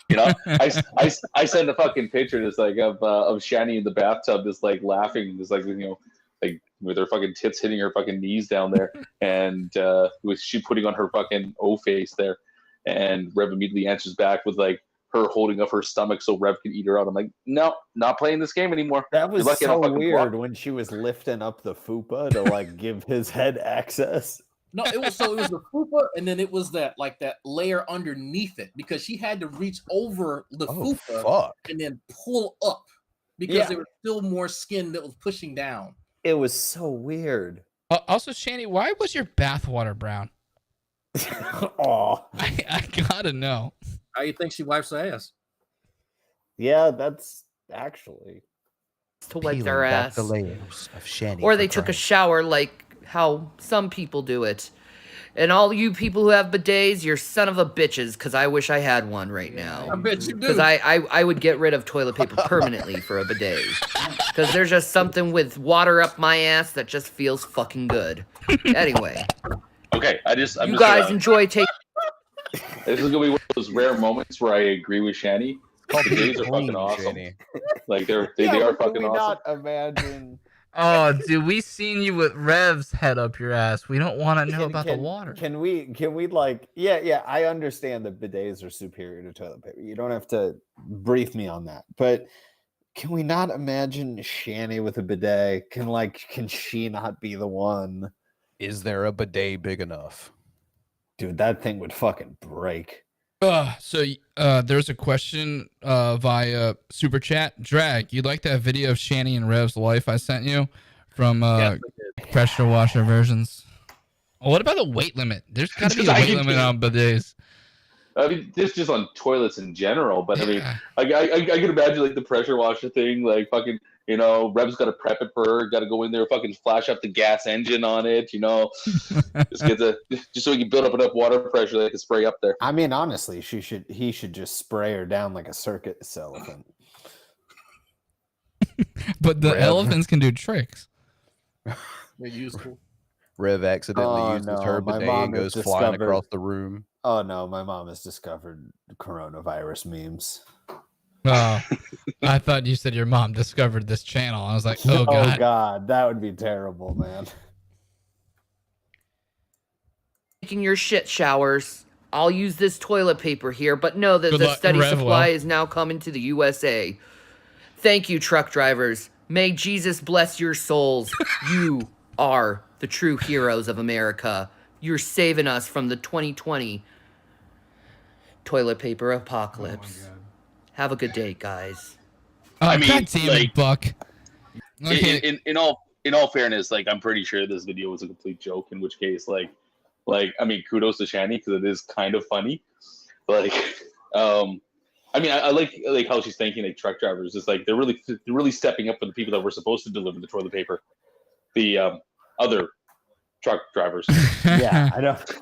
You know, I sent a fucking picture just like of Shanny in the bathtub, just like laughing, just like, you know, like with her fucking tits hitting her fucking knees down there, and with she putting on her fucking O face there, and Rev immediately answers back with like her holding up her stomach so Rev can eat her out. I'm like, no, not playing this game anymore. That was lucky I don't so fucking weird block. when she was lifting up the fupa to like give his head access. No, it was the fupa, and then it was that layer underneath it because she had to reach over the Oh, fupa fuck. and then pull up because Yeah. there was still more skin that was pushing down. It was so weird. Also, Shanny, why was your bathwater brown? Oh, I gotta know. How you think she wipes her ass? yeah, that's actually. To wipe Peeling their back ass. the layers of Shanny Or for they took a Christ. shower like how some people do it. And all you people who have bidets, you're son of a bitches, because I wish I had one right I now. bet you do. Because I would get rid of toilet paper permanently for a bidet. Because there's just something with water up my ass that just feels fucking good. Anyway, Okay, I'm you just guys gonna, enjoy taking. this is gonna be one of those rare moments where I agree with Shanny. Called The being days are fucking clean, awesome. Shanny. Like they Yeah, are but can fucking we awesome. not imagine? Oh, dude, we seen you with Rev's head up your ass. We don't want to know about the water. Can we like? Yeah. I understand that bidets are superior to toilet paper. You don't have to brief me on that, but can we not imagine Shanny with a bidet? Can she not be the one? Is there a bidet big enough? Dude, that thing would fucking break. So there's a question via Super Chat. Drag, you like that video of Shanny and Rev's life I sent you from Yes, pressure washer versions? What about the weight limit? There's got to be a weight limit on bidets. I mean, this just on toilets in general, but I mean, Yeah. I can imagine like the pressure washer thing, like fucking, you know, Rev's got to prep it for her, got to go in there, fucking flash up the gas engine on it, you know, just so he can build up enough water pressure that it can spray up there. I mean, honestly, he should just spray her down like a circus elephant. But the Rev. elephants can do tricks. They're useful. Rev accidentally Oh, uses no, her my bidet mom and has goes flying discovered- across the room. Oh no, my mom has discovered coronavirus memes. Oh, I thought you said your mom discovered this channel. I was like, oh god. Oh god, that would be terrible, man. Taking your shit showers. I'll use this toilet paper here, but know that Good the luck, steady Rev, supply well. is now coming to the USA. Thank you, truck drivers. May Jesus bless your souls. You are the true heroes of America. You're saving us from the 2020 toilet paper apocalypse. Have a good day, guys. Oh, I mean, god damn it, like- Buck. Okay. In all fairness, like I'm pretty sure this video was a complete joke. In which case, like I mean, kudos to Shanny because it is kind of funny. Like, I mean, I like how she's thanking like truck drivers. It's like they're really stepping up for the people that were supposed to deliver the toilet paper, the other truck drivers. Yeah, I don't.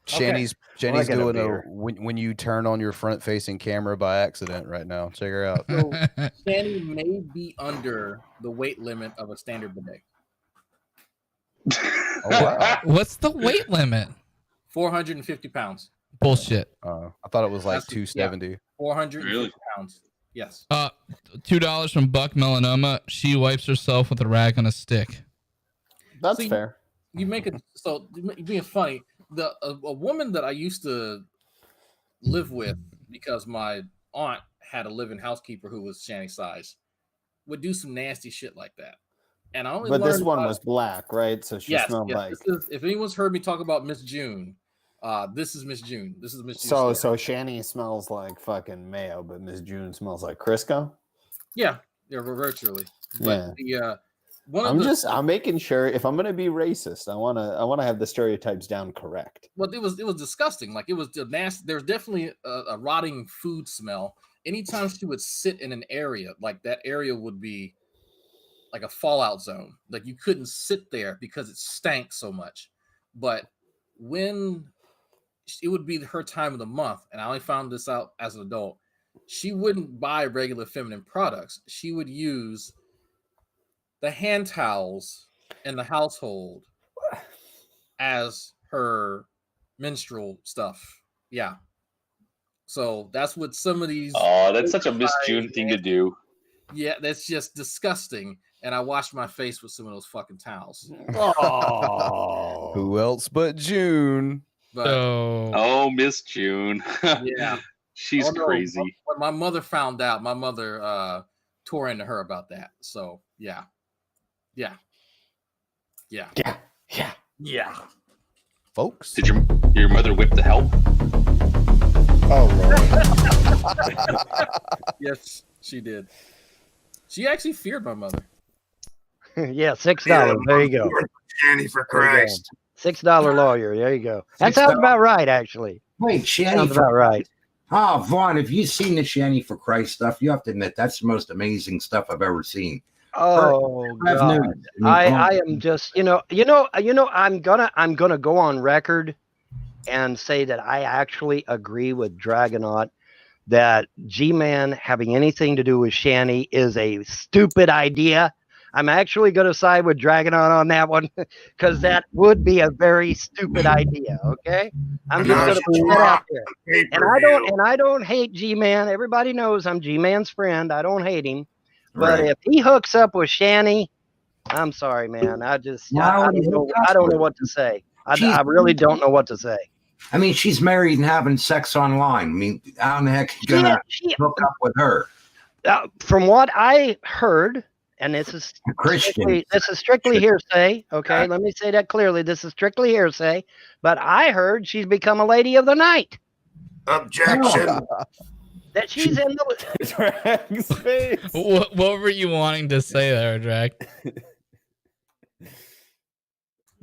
Shanny's Well, I got a doing beer. when you turn on your front facing camera by accident right now. Check her out. So Shanny may be under the weight limit of a standard bidet. Oh wow. What's the weight limit? 450 pounds. Bullshit. I thought it was like That's- 270. 450 Really? pounds. Yes. $2 from Buck Melanoma. She wipes herself with a rag on a stick. That's See, fair. You make it so being funny. A woman that I used to live with because my aunt had a living housekeeper who was Shanny size would do some nasty shit like that. And I only But this learned one about- was black, right? So she smelled like. This is, if anyone's heard me talk about Miss June, this is Miss June. This is Miss June. So story. Shanny smells like fucking mayo, but Miss June smells like Crisco. Yeah, virtually. But Yeah. the I'm making sure if I'm gonna be racist, I wanna have the stereotypes down correct. well, it was disgusting. Like it was nasty. There's definitely a rotting food smell. Anytime she would sit in an area, like that area would be like a fallout zone. Like you couldn't sit there because it stank so much. But when it would be her time of the month, and I only found this out as an adult, she wouldn't buy regular feminine products. She would use the hand towels in the household as her menstrual stuff. Yeah. So that's what some of these. Oh, that's such a Miss June thing to do. Yeah, that's just disgusting. And I washed my face with some of those fucking towels. Oh, Who else but June? But Oh, Miss June. yeah, She's Oh, no, crazy. When my mother found out, my mother tore into her about that. So yeah. Folks. Did your mother whip the help? Oh Lord. Yes, she did. She actually feared my mother. Yeah, $6. There you go. Shanny for Christ. $6 lawyer. There you go. That sounds about right, actually. Wait, Shanny Sounds for about right. Oh, Vaughn, if you've seen the Shanny for Christ stuff, you have to admit that's the most amazing stuff I've ever seen. Oh Have God. news. I am just I'm gonna go on record and say that I actually agree with Dragnauct that G-Man having anything to do with Shanny is a stupid idea. I'm actually going to side with Dragnauct on that one because that would be a very stupid idea. Okay, I'm just going to put that out there. And I don't hate G-Man. Everybody knows I'm G-Man's friend. I don't hate him. But if he hooks up with Shanny, I'm sorry, man. I don't know what to say. I really don't know what to say. I mean, she's married and having sex online. I mean, how in the heck are you gonna hook up with her? From what I heard, and this is Christian. strictly hearsay. Okay, let me say that clearly. This is strictly hearsay. But I heard she's become a lady of the night. Objection. That she's in the. Drag's face. What were you wanting to say there, Drag?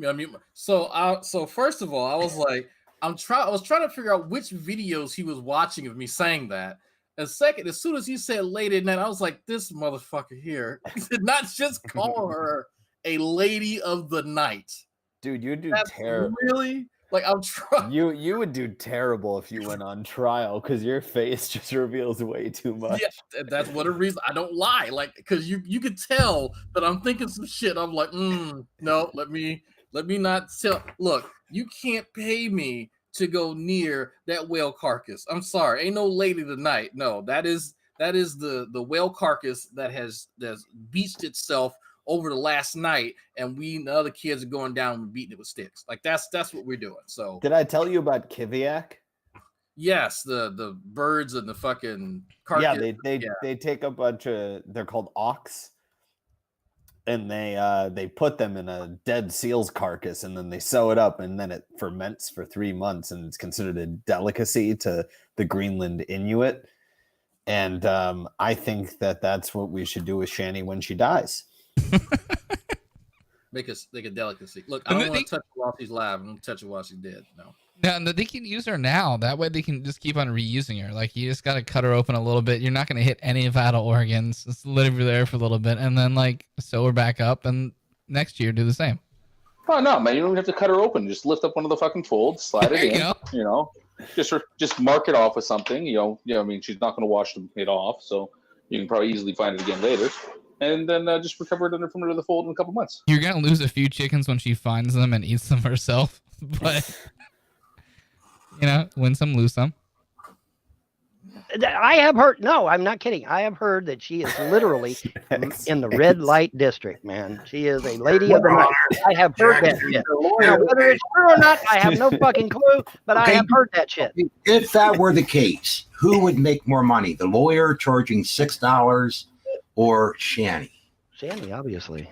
I mean, so first of all, I was like, I was trying to figure out which videos he was watching of me saying that. And second, as soon as he said late at night, I was like, this motherfucker here did not just call her a lady of the night. Dude, you do That's terrible. really like I'm trying. You would do terrible if you went on trial because your face just reveals way too much. Yeah, that's what a reason I don't lie. Like, because you could tell that I'm thinking some shit. I'm like, no, let me not tell. Look, you can't pay me to go near that whale carcass. I'm sorry, ain't no lady tonight. No, that is the whale carcass that's beached itself over the last night, and the other kids are going down and beating it with sticks. Like that's what we're doing. So Did I tell you about Kiviak? yes, the birds and the fucking carcass. Yeah, they take a bunch of, they're called auks, and they put them in a dead seal's carcass, and then they sew it up, and then it ferments for 3 months, and it's considered a delicacy to the Greenland Inuit. And I think that's what we should do with Shanny when she dies. Make a delicacy. Look, I don't want to touch her while she's live. I'm gonna touch her while she's dead. No. They can use her now. That way they can just keep on reusing her. Like, you just got to cut her open a little bit. You're not going to hit any vital organs. Just let her there for a little bit and then, like, sew her back up. And next year, do the same. Oh no, man! You don't even have to cut her open. Just lift up one of the fucking folds, slide it in. You know, just mark it off with something. I mean, she's not going to wash it off, so you can probably easily find it again later. And then just recover it from under the fold in a couple months. You're gonna lose a few chickens when she finds them and eats them herself, but win some, lose some. I have heard. No, I'm not kidding. I have heard that she is literally in the red light district. Man, she is a lady of the night. I have heard that shit. Now, whether it's true or not, I have no fucking clue. But I have heard that shit. If that were the case, who would make more money? The lawyer charging $6 or Shanny? Shanny, obviously.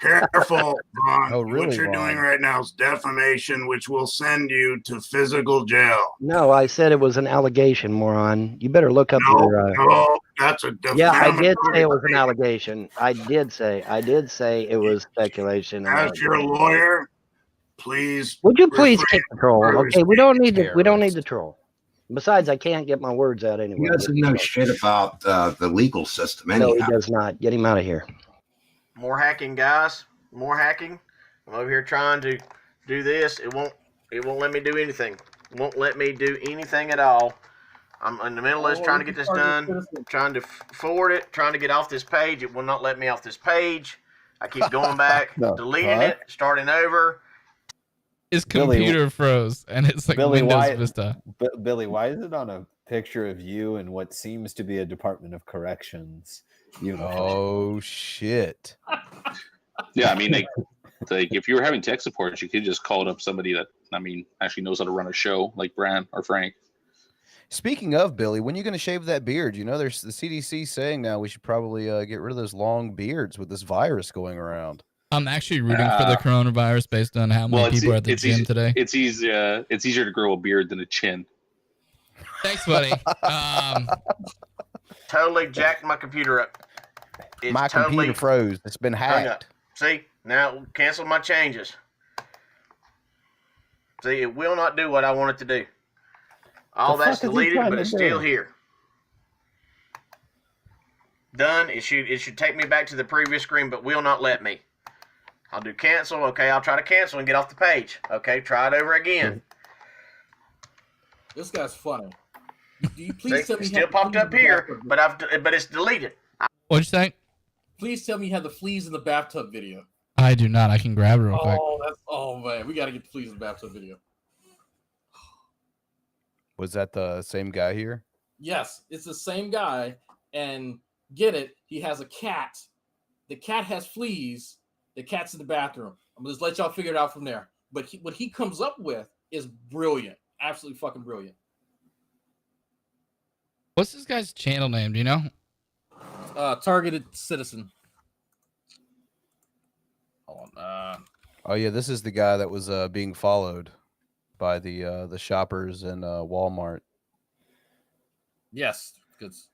Careful, Vaughn. Oh, really, what you're Vaughn? doing right now is defamation, which will send you to physical jail. No, I said it was an allegation, moron. You better look up your. No, that's a defamatory. Yeah, I did say it was an allegation. I did say it was speculation. As your lawyer, please. Would you please kick the troll? for Okay, we don't need the troll. Besides, I can't get my words out anyway. He doesn't know shit about the legal system. Anyhow. No, he does not. Get him out of here. More hacking, guys. More hacking. I'm over here trying to do this. It won't let me do anything. It won't let me do anything at all. I'm in the middle of this trying to get this done. Trying to forward it. Trying to get off this page. It will not let me off this page. I keep going back, deleting it, starting over. His computer froze, and it's like Windows Vista. Billy, why is it on a picture of you in what seems to be a Department of Corrections uniform? Oh shit! Yeah, I mean, like if you were having tech support, you could just call up somebody that actually knows how to run a show, like Bran or Frank. Speaking of Billy, when are you going to shave that beard? There's the CDC saying now we should probably get rid of those long beards with this virus going around. I'm actually rooting for the coronavirus based on how many people are at the gym today. It's easier to grow a beard than a chin. Thanks, buddy. Totally jacked my computer up. It's my computer froze. It's been hacked. See, now cancel my changes. See, it will not do what I want it to do. All that's deleted, but it's still here. Done. It should take me back to the previous screen, but will not let me. I'll do cancel. Okay, I'll try to cancel and get off the page. Okay, try it over again. This guy's funny. Do you please tell me? It still popped up here, but it's deleted. What'd you think? Please tell me you have the fleas in the bathtub video. I do not. I can grab it real quick. Oh man, we got to get the fleas in the bathtub video. Was that the same guy here? Yes, it's the same guy. And get it, he has a cat. The cat has fleas. The cat's in the bathroom. I'm going to just let y'all figure it out from there. But what he comes up with is brilliant. Absolutely fucking brilliant. What's this guy's channel name? Do you know? Targeted Citizen. Hold on. Oh yeah, this is the guy that was being followed by the shoppers in Walmart. Yes, because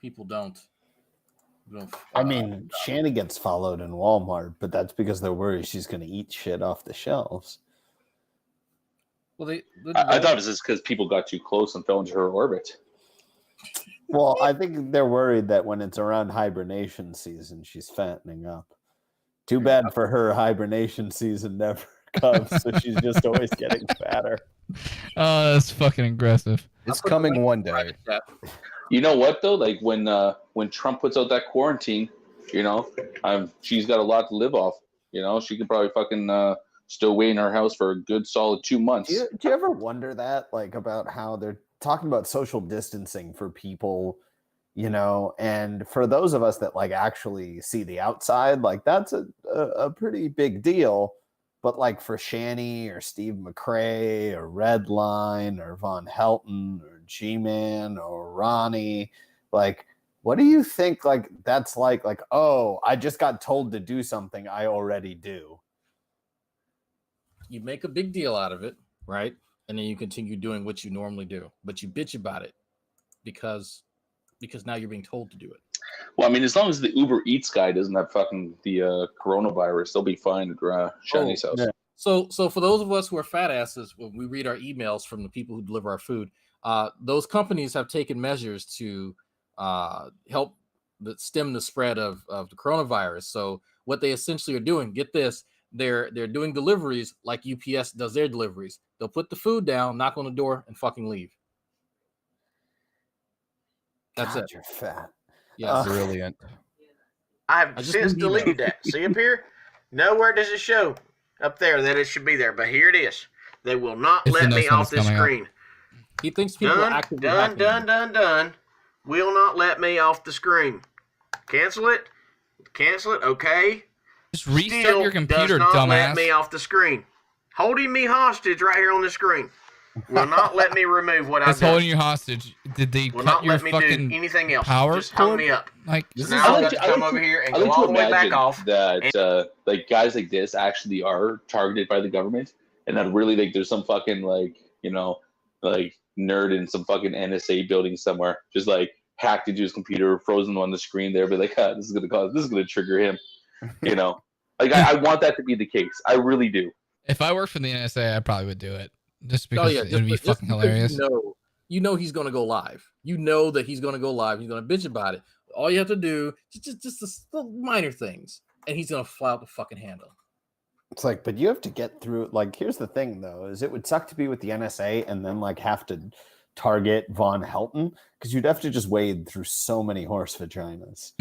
people don't. I mean, Shanny gets followed in Walmart, but that's because they're worried she's going to eat shit off the shelves. Well, I thought it was just because people got too close and fell into her orbit. Well, I think they're worried that when it's around hibernation season, she's fattening up. Too bad for her, hibernation season never comes, so she's just always getting fatter. Oh, that's fucking aggressive. It's coming one day. You know what though? Like when Trump puts out that quarantine, she's got a lot to live off. She could probably fucking still away in her house for a good solid 2 months. Do you ever wonder that, like, about how they're talking about social distancing for people, and for those of us that like actually see the outside, like that's a pretty big deal. But like for Shanny or Steve McRae or Redline or Von Helton or G-Man or Ronnie, like, what do you think? Like, that's like, oh, I just got told to do something I already do. You make a big deal out of it, right? And then you continue doing what you normally do, but you bitch about it because now you're being told to do it. Well, I mean, as long as the Uber Eats guy doesn't have fucking the coronavirus, they'll be fine at Shanny's house. Yeah. So for those of us who are fat asses, when we read our emails from the people who deliver our food, those companies have taken measures to help stem the spread of the coronavirus. So what they essentially are doing, get this, they're doing deliveries like UPS does their deliveries. They'll put the food down, knock on the door, and fucking leave. That's God, it. You're fat. Yes. Brilliant. I have since deleted that. See up here? Nowhere does it show up there that it should be there, but here it is. They will not let me off this screen. He thinks people are actively hacking. Done. Will not let me off the screen. Cancel it. Okay. Just restart your computer, does not dumbass. let me off the screen. Holding me hostage right here on the screen. Will not let me remove what I've It's done. holding you hostage. Did they Will cut not your let me fucking do anything else. power Just hung cord? me up. Like, So now I've got to come over here and go all the way back off. That like guys like this actually are targeted by the government, and that really like there's some fucking like like nerd in some fucking NSA building somewhere just like hacked into his computer, frozen on the screen there, but like this is gonna trigger him. Like I want that to be the case. I really do. If I worked for the NSA, I probably would do it. Just because it would be fucking hilarious. You know he's gonna go live. You know that he's gonna go live. He's gonna bitch about it. All you have to do is just the minor things, and he's gonna fly out the fucking handle. It's like, but you have to get through. Like, here's the thing, though: is it would suck to be with the NSA and then like have to target von Helton because you'd have to just wade through so many horse vaginas,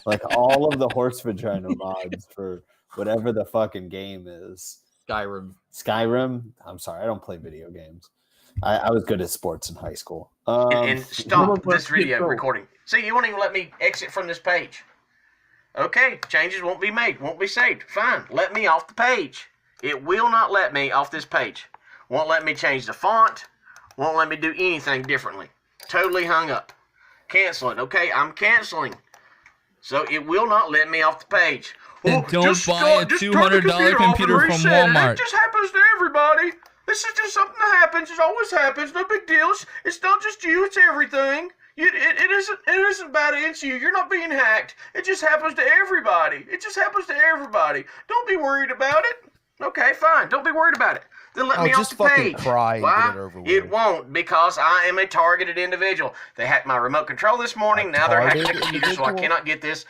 like all of the horse vagina mods for whatever the fucking game is. Skyrim. I'm sorry, I don't play video games. I was good at sports in high school. And stop this video recording. See, you won't even let me exit from this page. Okay, changes won't be made, won't be saved. Fine, let me off the page. It will not let me off this page. Won't let me change the font. Won't let me do anything differently. Totally hung up. Cancel it. Okay, I'm canceling. So it will not let me off the page. Then don't buy a $200 computer from Walmart. It just happens to everybody. This is just something that happens. It always happens. No big deal. It's not just you. It's everything. It isn't bad against you. You're not being hacked. It just happens to everybody. Don't be worried about it. Okay, fine. Don't be worried about it. Then let me off the page. Cry and Why? get it over with. It won't, because I am a targeted individual. They hacked my remote control this morning. Now they're hacking the computer, so I cannot get this.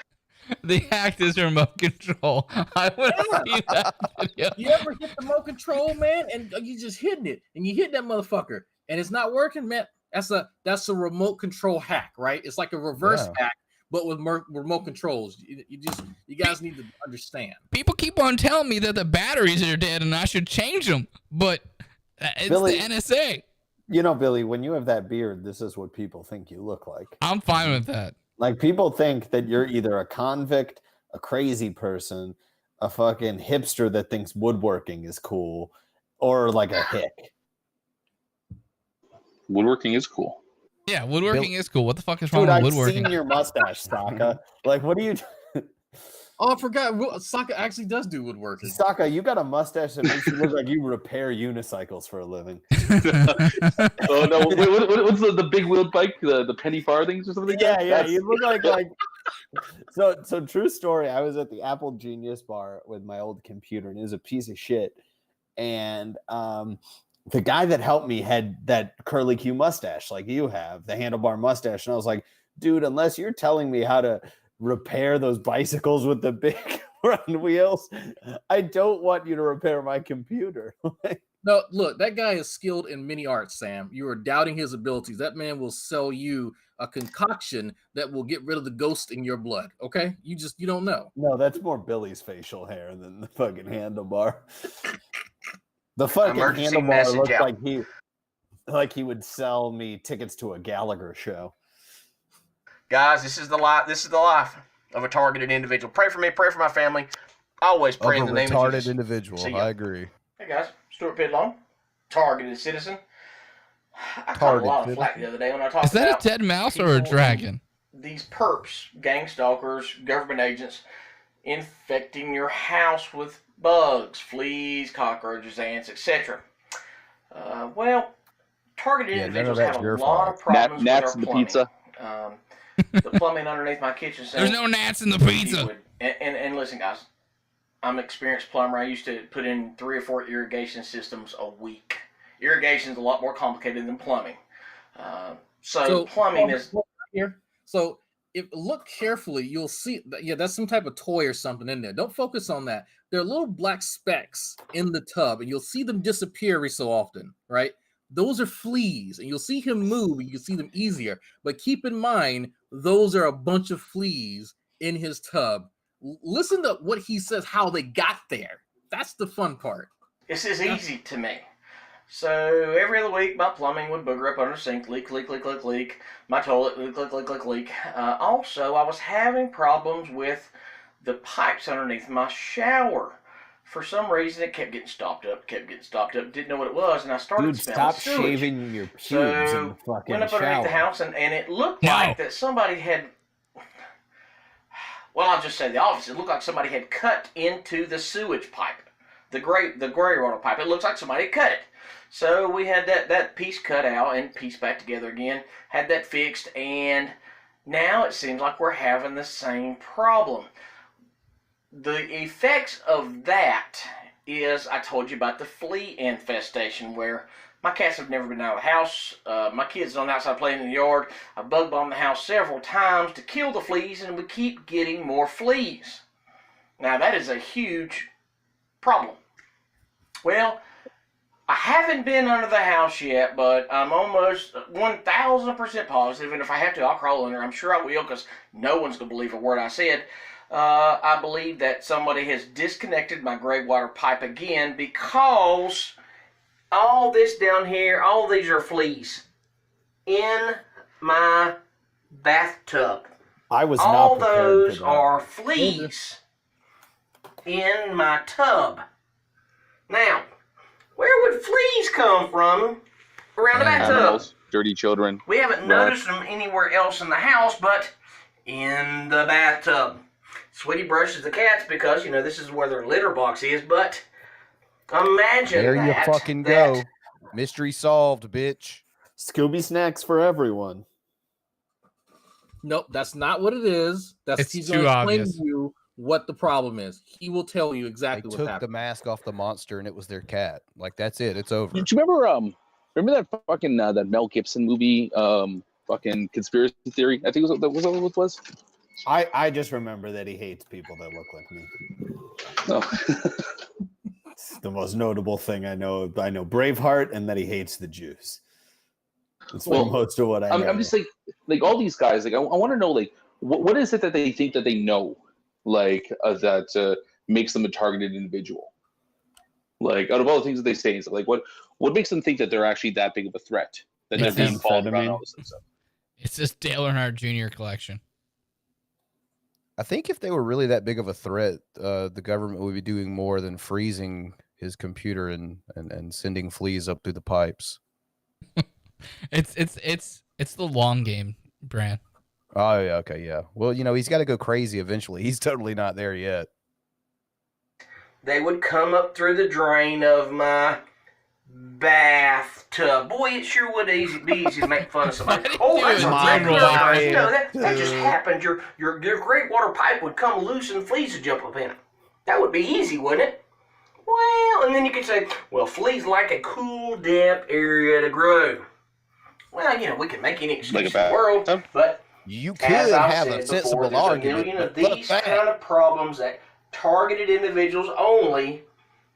They hacked his remote control. I want to see that video. You ever hit the remote control, man, and you just hitting it, and you hit that motherfucker, and it's not working, man? That's a remote control hack, right? It's like a reverse hack, but with remote controls. You guys need to understand. People keep on telling me that the batteries are dead and I should change them, but it's Billy, the NSA. Billy, when you have that beard, this is what people think you look like. I'm fine with that. Like, people think that you're either a convict, a crazy person, a fucking hipster that thinks woodworking is cool, or like a hick. Woodworking is cool. Yeah, woodworking is cool. What the fuck is wrong Dude, with I've woodworking? seen your mustache, Sokka. Like, what are you... Oh, I forgot. Sokka actually does do woodworking. Sokka, you got a mustache that makes you look like you repair unicycles for a living. Oh no! What's the big wheeled bike? The penny farthings or something? Yeah. You look like. So true story. I was at the Apple Genius bar with my old computer, and it was a piece of shit. And the guy that helped me had that curly Q mustache, like you have, the handlebar mustache, and I was like, dude, unless you're telling me how to repair those bicycles with the big front wheels, I don't want you to repair my computer. No, look, that guy is skilled in many arts, Sam. You are doubting his abilities. That man will sell you a concoction that will get rid of the ghost in your blood. Okay, you don't know. No, that's more Billy's facial hair than the fucking handlebar. The fucking handlebar looks like he would sell me tickets to a Gallagher show. Guys, this is the life of a targeted individual. Pray for me, pray for my family. Always pray in the name of Jesus. Retarded individual. I agree. Hey guys, Stuart Pidlong, targeted citizen. I caught a lot of flack the other day when I talked about. Is that a dead mouse or a dragon? These perps, gang stalkers, government agents, infecting your house with bugs, fleas, cockroaches, ants, etc. Well, targeted individuals have a lot of problems with our plumbing. The pizza. The plumbing underneath my kitchen sink. There's no gnats in the pizza. And listen, guys, I'm an experienced plumber. I used to put in 3 or 4 irrigation systems a week. Irrigation is a lot more complicated than plumbing. So plumbing is here. So if look carefully, you'll see. Yeah, that's some type of toy or something in there. Don't focus on that. There are little black specks in the tub, and you'll see them disappear every so often, right? Those are fleas, and you'll see him move, and you can see them easier. But keep in mind, those are a bunch of fleas in his tub. Listen to what he says, how they got there. That's the fun part. This is easy to me. So every other week, my plumbing would booger up under the sink, leak. My toilet, leak. Also, I was having problems with the pipes underneath my shower. For some reason, it kept getting stopped up. Didn't know what it was, and I started Dude, smelling stop sewage. shaving your pubes in the fucking Went up underneath the shower. house, and it looked like that somebody had. Well, I'll just say the opposite. It looked like somebody had cut into the sewage pipe, the gray water pipe. It looks like somebody had cut it. So we had that piece cut out and pieced back together again, had that fixed, and now it seems like we're having the same problem. The effects of that is, I told you about the flea infestation, where my cats have never been out of the house. My kids are on the outside playing in the yard. I bug bombed the house several times to kill the fleas, and we keep getting more fleas. Now that is a huge problem. Well, I haven't been under the house yet, but I'm almost 1,000% positive, and if I have to, I'll crawl under. I'm sure I will, because no one's going to believe a word I said. I believe that somebody has disconnected my gray water pipe again, because all this down here, all these are fleas in my bathtub. I was all not prepared those for that. are fleas in my tub. Now, where would fleas come from around the bathtub? Animals, dirty children. We haven't noticed them anywhere else in the house, but in the bathtub. Sweetie brushes the cats because, you know, this is where their litter box is, but imagine There you that. fucking go. Mystery solved, bitch. Scooby snacks for everyone. Nope, that's not what it is. It's He's too going to explain obvious. to you what the problem is. He will tell you They exactly took what the happened. mask off the monster and it was their cat. Like, that's it. It's over. Do you remember that fucking that Mel Gibson movie, fucking Conspiracy Theory? I think that was what it was. I just remember that he hates people that look like me. Oh. It's the most notable thing I know. I know Braveheart, and that he hates the Jews. That's most of what I know. I'm just like all these guys. Like I want to know, like what is it that they think that they know, like that makes them a targeted individual. Like out of all the things that they say, so like what makes them think that they're actually that big of a threat that they're being followed around all this stuff. It's this Dale Earnhardt Jr. collection. I think if they were really that big of a threat, the government would be doing more than freezing his computer and sending fleas up through the pipes. It's the long game, Bran. Oh yeah, okay, yeah. Well, you know, he's got to go crazy eventually. He's totally not there yet. They would come up through the drain of my bathtub. Boy, it sure would be easy to make fun of somebody. Oh, that's a regular size. You know, that just happened. Your great water pipe would come loose and fleas would jump up in it. That would be easy, wouldn't it? Well, and then you could say, well, fleas like a cool, damp area to grow. Well, you know, we can make any excuse in the world, but you could as I've have said a sensible before, there's argument. a million of but these kind of problems that targeted individuals only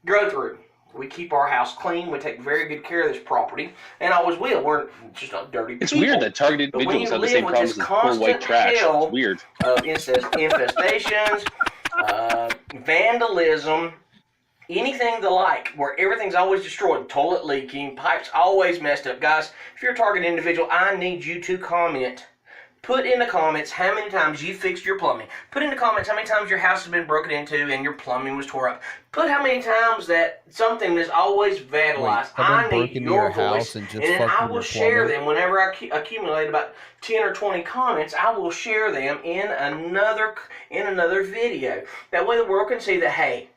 go through. We keep our house clean. We take very good care of this property, and always will. We're just not dirty people. It's weird that targeted individuals have the same problems as poor white trash. It's weird. Infestations, vandalism, anything the like, where everything's always destroyed, toilet leaking, pipes always messed up. Guys, if you're a targeted individual, I need you to comment. Put in the comments how many times you fixed your plumbing. Put in the comments how many times your house has been broken into and your plumbing was tore up. Put how many times that something is always vandalized. I need your voice, and then I will share them whenever I accumulate about 10 or 20 comments. I will share them in another video. That way the world can see that, hey,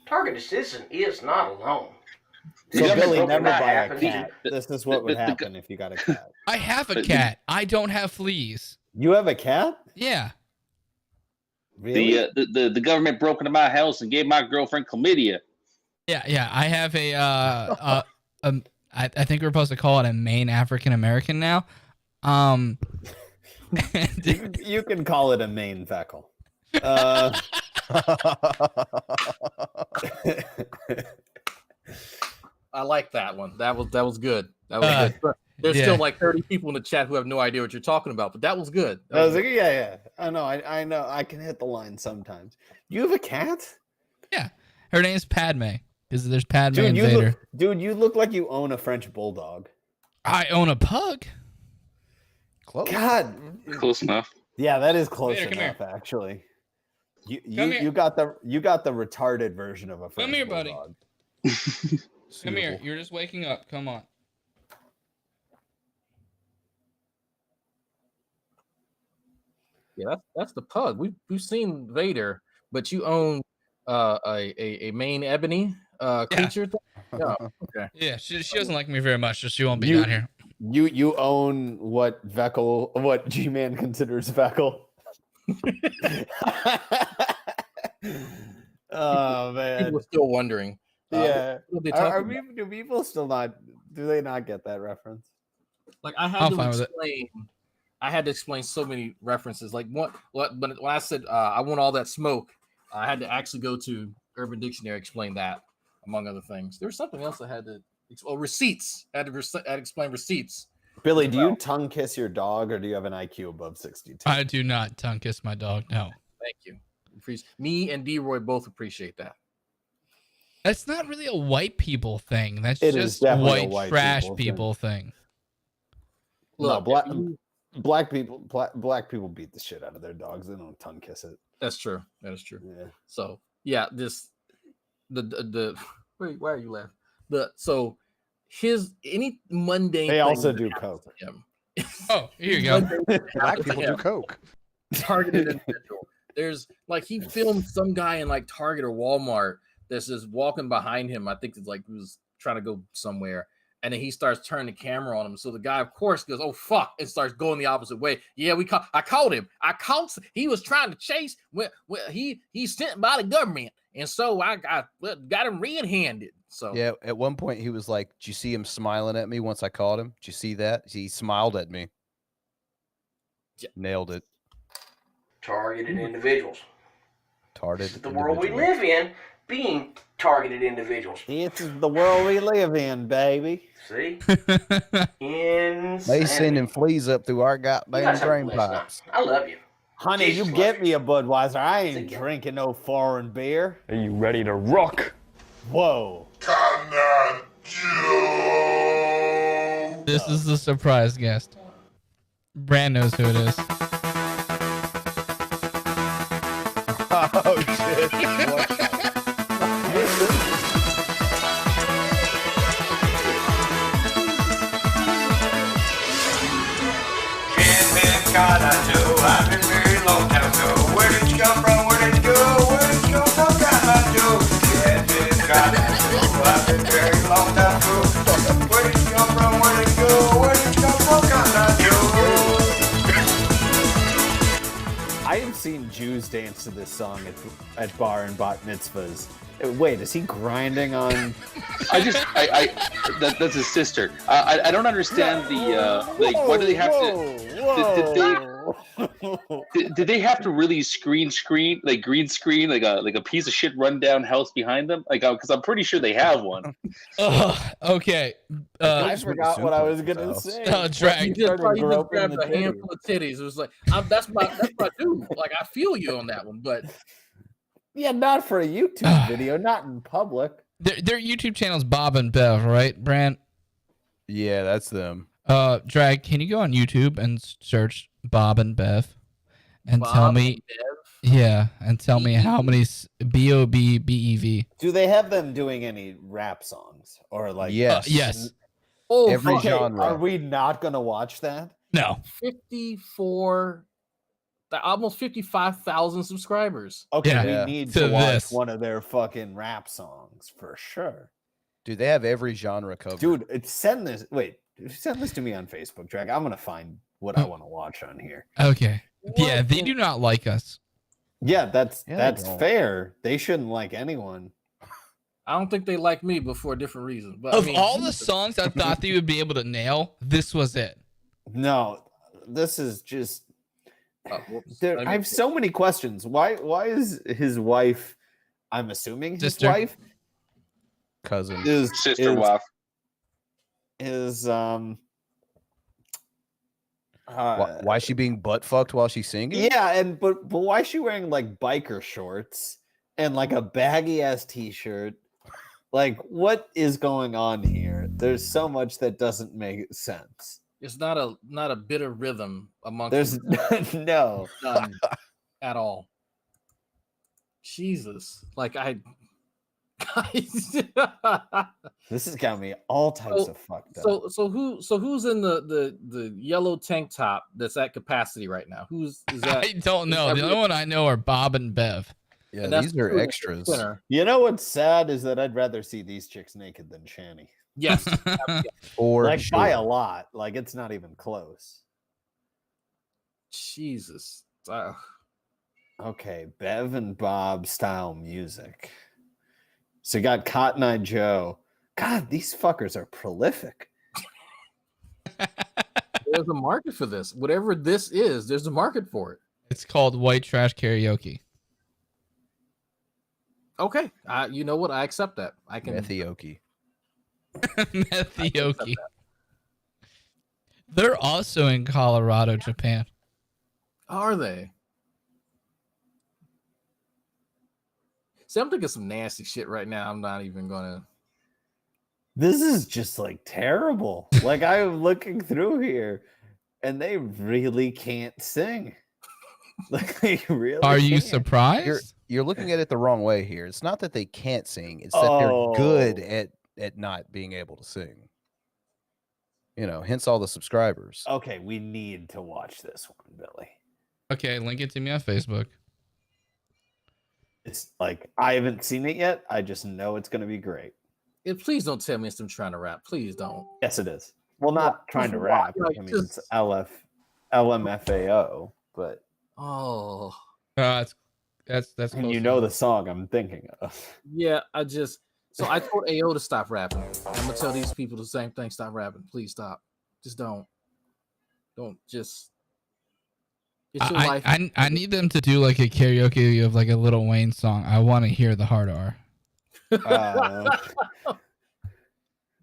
targeted citizen is not alone. So Billy, never buy a cat. This is what would happen if you got a cat. I have a cat. I don't have fleas. You have a cat? Yeah. Really? The government broke into my house and gave my girlfriend chlamydia. Yeah. I have I think we're supposed to call it a Maine African American now. You can call it a main veckle. I like that one. That was good. That was good. There's still like 30 people in the chat who have no idea what you're talking about, but that was good. I was like, yeah. I know. I know. I can hit the line sometimes. You have a cat? Yeah. Her name's Padme. Because there's Padme and Vader. You look like you own a French bulldog. I own a pug. Close. God. Close enough. Yeah, that is close Vader, enough, actually. You got the retarded version of a French bulldog. Come here. You're just waking up. Come on. Yeah, that's the pug. We've seen Vader, but you own a main ebony creature. Yeah. Okay. Yeah, she doesn't like me very much, so she won't be down here. You own what G-Man considers Veckle. Oh man, people are still wondering. Yeah, do people still not? Do they not get that reference? Like I had to explain. I had to explain so many references. Like what? But when I said I want all that smoke, I had to actually go to Urban Dictionary explain that, among other things. There was something else I had to. Receipts. I had to explain receipts. Billy, do you tongue kiss your dog, or do you have an IQ above 62? I do not tongue kiss my dog. No. Thank you. Me and Deroy both appreciate that. That's not really a white people thing. That's It just is white trash people thing. Look, black people beat the shit out of their dogs. They don't tongue kiss it. That's true. That is true. Yeah. So yeah, the wait, why are you laughing? Any mundane. They also do coke. Oh, here you go. Black people do coke. Targeted individual. There's like he filmed some guy in like Target or Walmart that's just walking behind him. I think it's like he was trying to go somewhere. And then he starts turning the camera on him. So the guy, of course, goes, "Oh fuck!" and starts going the opposite way. Yeah, I caught him. He was trying to chase. He's sent by the government, and so I got him red-handed. So yeah, at one point he was like, "Did you see him smiling at me once I caught him? Did you see that? He smiled at me." Yeah. Nailed it. Targeted individuals. Targeted. This is the world we live in. Being targeted individuals. This is the world we live in, baby. See? Insane. They sending fleas up through our goddamn drain pipes. I love you. Honey, Jesus you get me a Budweiser. I ain't drinking no foreign beer. Are you ready to rock? Whoa. This is the surprise guest. Bran knows who it is. Oh shit. I've been very long time ago. Where did you come from? Where did you go? Where did you go from? I've been very long time ago. Where did you come from? Where did you go? Where did you come from? I have seen Jews dance to this song at bar and bat mitzvahs. Wait, is he grinding on? That's his sister. I don't understand what do they have to? Did they have to really green screen like a piece of shit rundown house behind them? Like, because I'm pretty sure they have one. Okay. I forgot what I was gonna say. Drag. He just grabbed a handful of titties. It was like, that's my dude. Like, I feel you on that one, but. Yeah, not for a YouTube video, not in public. Their YouTube channel's Bob and Bev, right, Bran? Yeah, that's them. Drag, can you go on YouTube and search Bob and Bev and tell me? And tell me how many BOBBEV. Do they have them doing any rap songs or like? Yes. Oh, every genre. Are we not gonna watch that? No. 54. Almost 55,000 subscribers. Okay, we need to watch one of their fucking rap songs for sure. Dude, they have every genre covered. Dude, send this to me on Facebook, Drag. I'm gonna find what I want to watch on here. Okay. Yeah, they do not like us. Yeah, that's fair. They shouldn't like anyone. I don't think they like me, but for a different reason. But of all the songs I thought they would be able to nail, this was it. No, this is just Oh, whoops. Dude, I have so many questions. Why is his wife? I'm assuming his Sister. wife, Cousin. Sister wife. Is Why is she being butt fucked while she's singing? Yeah, but why is she wearing like biker shorts and like a baggy ass t-shirt? Like, what is going on here? There's so much that doesn't make sense. It's not a bit of rhythm amongst There's no none at all. Jesus, like this has got me all types of fucked up. So who's in the yellow tank top that's at capacity right now? Is that? I don't know. The only one I know are Bob and Bev. Yeah, these are extras. You know what's sad is that I'd rather see these chicks naked than Shanny. Yes. Or like by a lot. Like it's not even close. Jesus. Okay, Bev and Bob style music. So you got Cotton Eye Joe. God, these fuckers are prolific. There's a market for this. Whatever this is, there's a market for it. It's called White Trash Karaoke. Okay, you know what? I accept that. I can. Methioke. Methioke. They're also in Colorado, Japan. Are they? See, I'm thinking some nasty shit right now. I'm not even gonna. This is just like terrible. Like I'm looking through here, and they really can't sing. Like they really. Are you can't. surprised? You're looking at it the wrong way here. It's not that they can't sing; it's that they're good at not being able to sing. You know, hence all the subscribers. Okay, we need to watch this one, Billy. Okay, link it to me on Facebook. It's like I haven't seen it yet. I just know it's going to be great. Please don't tell me it's them trying to rap. Please don't. Yes, it is. Well, not trying to rap. Like, I mean, it's LMFAO, but that's and you know the song I'm thinking of. Yeah, I told AO to stop rapping. I'm gonna tell these people the same thing. Stop rapping. Please stop. Just don't just. It's your life. I need them to do like a karaoke of like a Lil Wayne song. I want to hear the hard R. The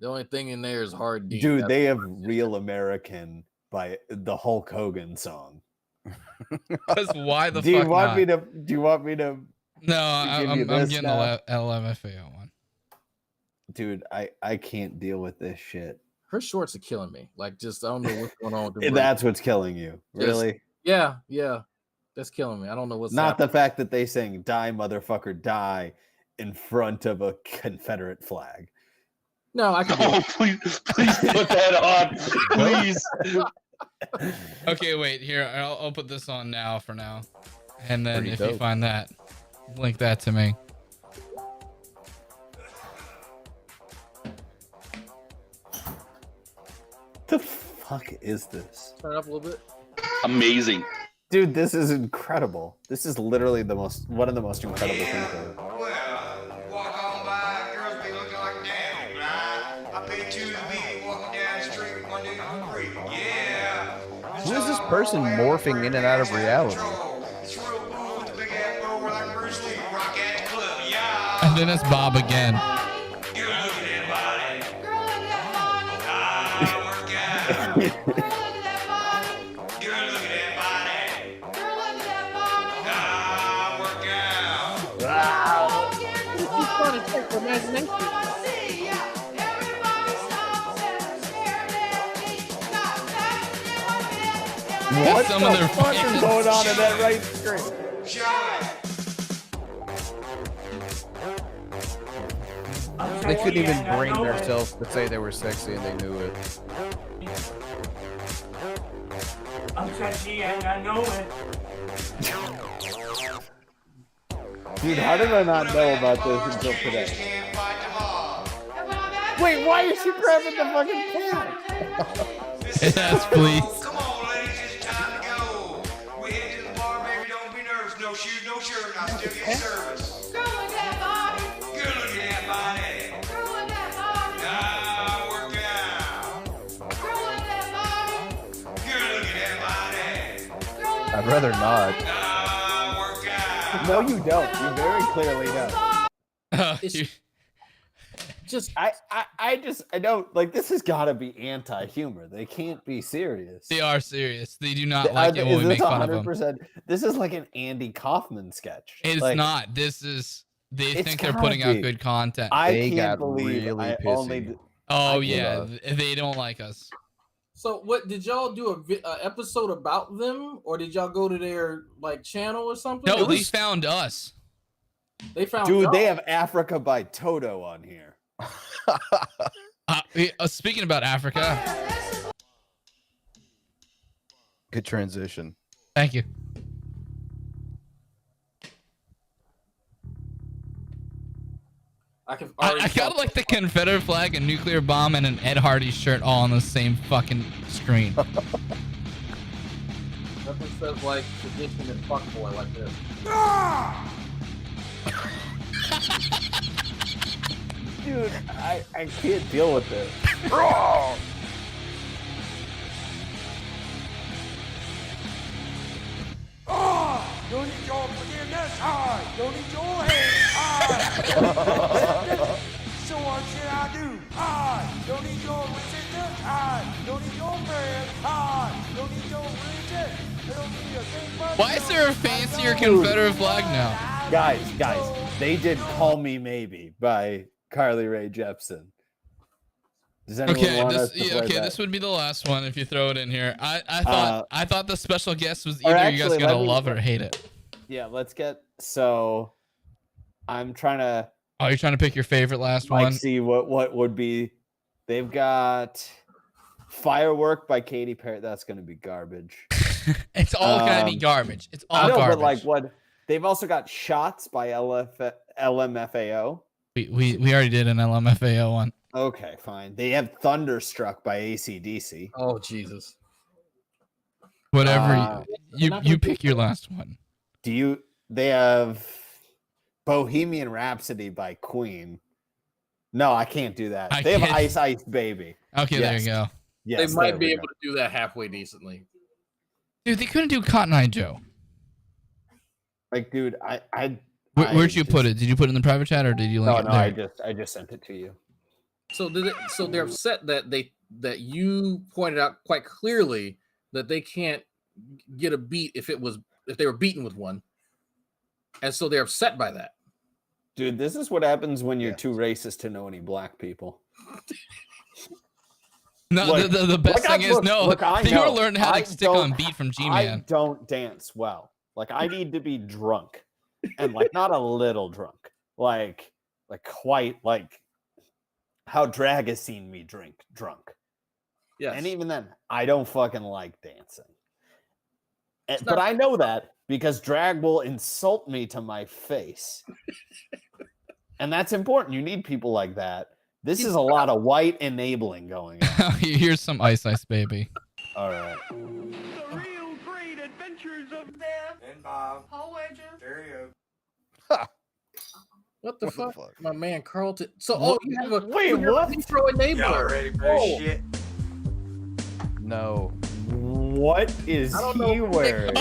only thing in there is hard D. Dude, they have Real American by the Hulk Hogan song. Because why the do you fuck want not? me to? Do you want me to? No, I'm getting the LMFAO one. Dude, I can't deal with this shit. Her shorts are killing me. Like, just I don't know what's going on with the That's what's killing you, really? Yeah, that's killing me. I don't know what's not happening. the fact that they sang "Die Motherfucker Die" in front of a Confederate flag. No, I can. Oh, please put that on, please. Okay, wait here. I'll put this on now for now, and then Pretty if dope. you find that, link that to me. The fuck is this? Turn it up a little bit. Amazing. Dude, this is incredible. This is literally one of the most incredible things ever. Walk on by, girls be looking like damn, right? I pay 2 to be walking down the street one day on the creek. Yeah. Who is this person morphing in and out of reality? It's real cool with the big ass bow like Bruce Lee, rock at the club. Yeah. And then it's Bob again. You look at that body. Girl, look at that body. I work out. Girl, look at that body. Girl, look at that body. Girl, look at that body. I work out. Wow. It's fun to take for imagination. What some the of their fuck is fans. going on in that right screen? They couldn't even bring themselves to say they were sexy and they knew it. I'm sexy and I know it. Dude, how did I not know about this until today? Wait, why is she grabbing the fucking cat? Yes, please. Come on, ladies, it's time to go. We head to the bar, baby, don't be nervous. No shoes, no shirt, and I still get service. Girl, look at that body. Girl, look at that body. Girl, look at that body. I work out. Girl, look at that body. Girl, look at that body. Girl, look I'd rather not. No, you don't. You very clearly don't. I don't like this has got to be anti-humor. They can't be serious. They are serious. They do not like it when we make fun of them. This is like an Andy Kaufman sketch. It's like, not. They think they're putting out good content. I can't believe really pissy. Oh yeah, they don't like us. So what did y'all do a episode about them, or did y'all go to their like channel or something? No, they found us. They found. Dude, they have Africa by Toto on here. Speaking about Africa, good transition. Thank you. I got like the Confederate flag, a nuclear bomb, and an Ed Hardy shirt all on the same fucking screen. Nothing says like tradition and fuckboy like this. Dude, I can't deal with this. Don't need your forgiveness. Don't need your hate. So what should I do? Don't need your resistance. Don't need your prayers. Don't need your religion. Don't need a thing but Why is there a fancier Confederate flag now? Guys, they did "Call Me Maybe" by Carly Rae Jepsen. Does anyone want us to play that? This would be the last one if you throw it in here. I thought the special guest was either you guys gonna love or hate it. Yeah, let's get. So, I'm trying to. Oh, you're trying to pick your favorite last one. See what would be. They've got "Firework" by Katy Perry. That's gonna be garbage. It's all gonna be garbage. It's all garbage. But like what? They've also got "Shots" by LMFAO. We already did an LMFAO one. Okay, fine. They have "Thunderstruck" by AC/DC. Oh Jesus! Whatever you pick your last one. They have "Bohemian Rhapsody" by Queen. No, I can't do that. They have "Ice Ice Baby." Okay, there you go. Yes, they might be able to do that halfway decently. Dude, they couldn't do Cotton Eye Joe. Like, dude, where'd you put it? Did you put it in the private chat or did you link it there? I just sent it to you. So they're upset that you pointed out quite clearly that they can't get a beat if they were beaten with one, and so they're upset by that. Dude, this is what happens when you're too racist to know any black people. No, like, the best thing is you learn how to stick on beat from G-Man. I don't dance well. Like I need to be drunk, and like not a little drunk, like quite like how Drag has seen me drunk. Yeah, and even then, I don't fucking like dancing. But I know that because Drag will insult me to my face, and that's important. You need people like that. This is a lot of white enabling going on. Here's some Ice Ice Baby. All right. The real great adventures of them and Bob. Whole wager. There you go. What the fuck? My man Carlton. So, you have a wait, what? Throw enabler. Y'all ready for this shit? No. What is he wearing?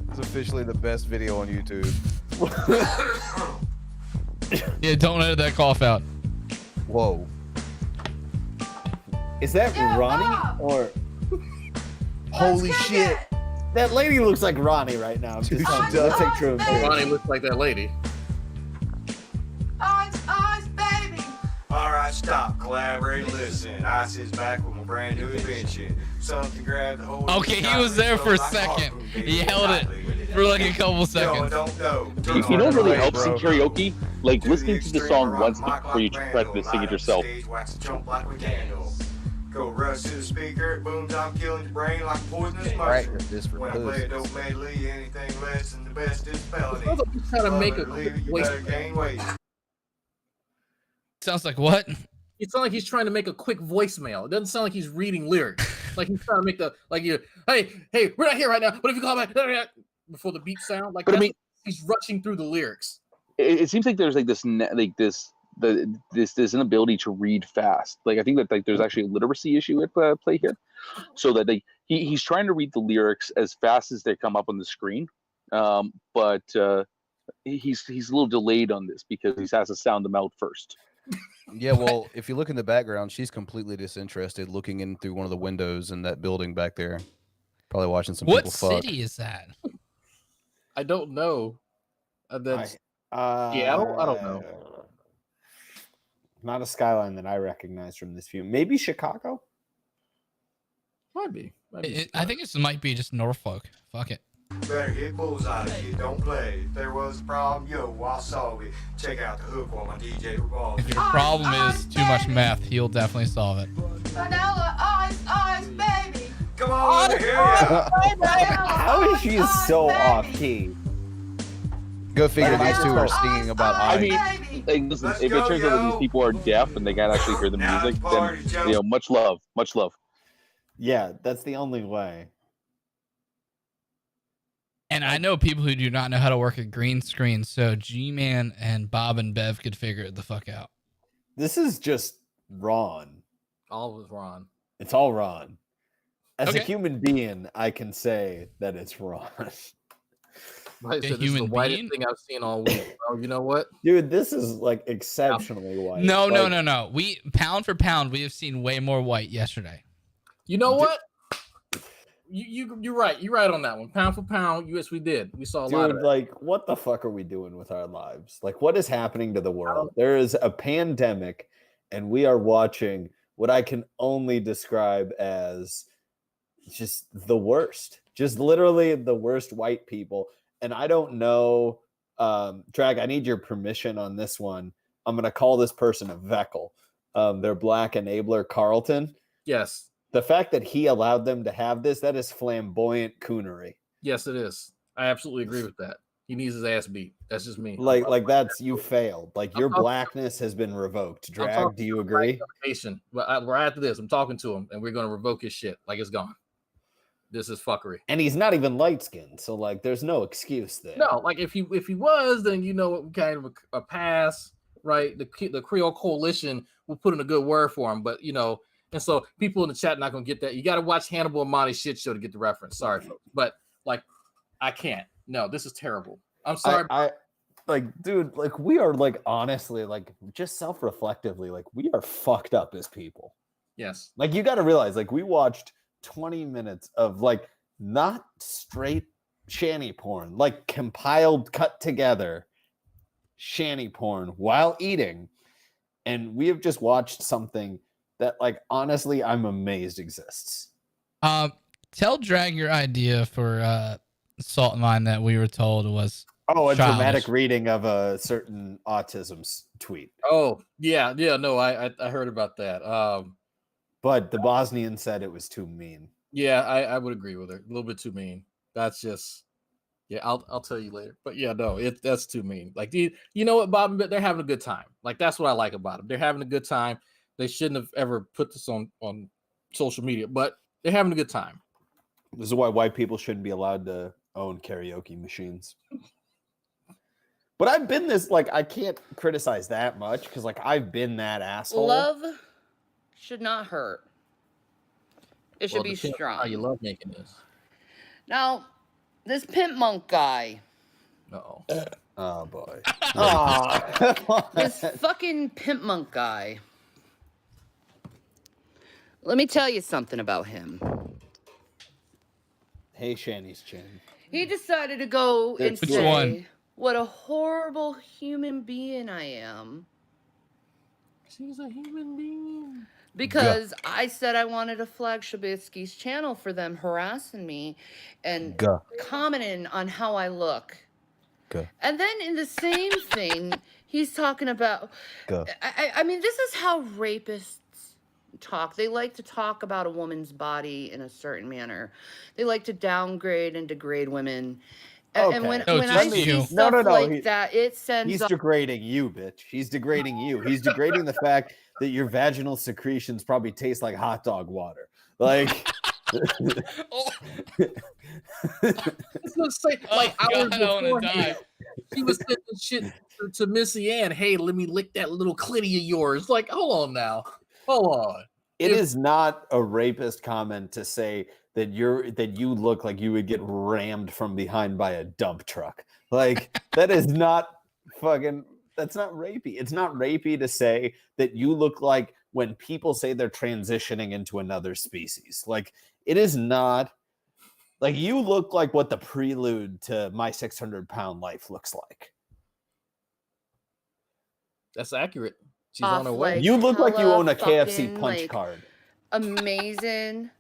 It's officially the best video on YouTube. Yeah, don't edit that cough out. Whoa. Is that Ronnie or? Holy shit! That lady looks like Ronnie right now. Dude, she does. Take true. Ronnie looks like that lady. Ice, baby. All right, stop, collaborate, listen. Ice is back with my brand new invention. Something grab the whole. Okay, he was there for a second. He held it for like a couple seconds. You know what really helps in karaoke? Like listening to the song once before you try to sing it yourself. Go rush to the speaker, booms, I'm killing your brain like poisonous Right, mushroom. this for When I play a dope medley, anything less than the best is felony. He's trying to make a quick voicemail. Sounds like what? It sounds like he's trying to make a quick voicemail. It doesn't sound like he's reading lyrics. Like he's trying to make hey, we're not here right now. But if you call back before the beat sound, like, but I mean, he's rushing through the lyrics. It seems like there's like this this inability to read fast. Like I think that like there's actually a literacy issue at play here, so that like he's trying to read the lyrics as fast as they come up on the screen, but he's a little delayed on this because he has to sound them out first. Yeah, well, if you look in the background, she's completely disinterested, looking in through one of the windows in that building back there, probably watching some What people fuck. city is that? I don't know. That's Seattle? I don't know. Not a skyline that I recognize from this view. Maybe Chicago? Might be. I think this might be just Norfolk. Fuck it. Better hit bullseye if you don't play. If there was a problem, yo, I'll solve it. Check out the hook while my DJ revolves. If your problem is too much meth, he'll definitely solve it. Vanilla ice, baby. Come on, here ya. How is she so off key? Go figure Like, these two are singing about I ice. mean, like, listen, if it turns out that these people are deaf and they can't actually hear the music, then much love, much love. Yeah, that's the only way. And I know people who do not know how to work a green screen, so G-Man and Bob and Bev could figure it the fuck out. This is just Ron. All was Ron. It's all Ron. As a Okay. human being, I can say that it's Ron. Like I said, this is the whitest thing I've seen all week. Oh, you know what? Dude, this is like exceptionally white. No, Like, no. We pound for pound, we have seen way more white yesterday. You know what? You're right. You're right on that one. Pound for pound, yes, we did. We saw a lot of Dude, it. like, what the fuck are we doing with our lives? Like, what is happening to the world? There is a pandemic, and we are watching what I can only describe as just the worst. Just literally the worst white people. And I don't know, Drag, I need your permission on this one. I'm going to call this person a Veckel. Their black enabler, Carlton. Yes. The fact that he allowed them to have this, that is flamboyant coonery. Yes, it is. I absolutely agree with that. He needs his ass beat. That's just me. Like that's, you failed. Like, your blackness has been revoked. Drag, do you agree? We're after this. I'm talking to him, and we're going to revoke his shit. Like, it's gone. This is fuckery. And he's not even light skinned, so like there's no excuse there. No, like if he was, then you know what kind of a pass, right? The Creole Coalition will put in a good word for him, but you know, and so people in the chat not gonna get that. You got to watch Hannibal and Monty's shit show to get the reference. Sorry, folks, but like I can't. No, this is terrible. I'm sorry. I like, dude, like we are like honestly, like just self-reflectively, like we are fucked up as people. Yes. Like you got to realize, like we watched 20 minutes of like not straight shanny porn, like compiled, cut together shanny porn while eating. And we have just watched something that like honestly I'm amazed exists. Tell Drag your idea for Salt and Lime that we were told was a childish. dramatic reading of a certain autism's tweet. Oh yeah, no, I heard about that. But the Bosnian said it was too mean. Yeah, I would agree with her. A little bit too mean. That's just, yeah. I'll tell you later. But yeah, no, that's too mean. Like, you know what, Bob? They're having a good time. Like that's what I like about them. They're having a good time. They shouldn't have ever put this on social media, but they're having a good time. This is why white people shouldn't be allowed to own karaoke machines. But I've been this, like, I can't criticize that much because, like, I've been that asshole. Love should not hurt. It should be strong. How you love making this? Now, this pimp monk guy. Uh-oh. Oh boy. This fucking pimp monk guy. Let me tell you something about him. Hey, Shanny's chin. He decided to go and Which say, one? what a horrible human being I am. She's a human being. Because I said I wanted to flag Shabitsky's channel for them harassing me and commenting on how I look. And then in the same thing, he's talking about... I mean, this is how rapists talk. They like to talk about a woman's body in a certain manner. They like to downgrade and degrade women. And when I see stuff like that, it sends... He's degrading you, bitch. He's degrading you. He's degrading the fact that your vaginal secretions probably taste like hot dog water. Like... I was gonna say, like hours before he was sending shit to Missy Ann, hey, let me lick that little clitty of yours. Like, hold on now. Hold on. It is not a rapist comment to say that you look like you would get rammed from behind by a dump truck. Like, that is not that's not rapey. It's not rapey to say that you look like when people say they're transitioning into another species. Like, it is not like you look like what the prelude to My 600-Pound Life looks like. That's accurate. She's on her way. Like, You look like you own a KFC fucking, punch like, card. Amazing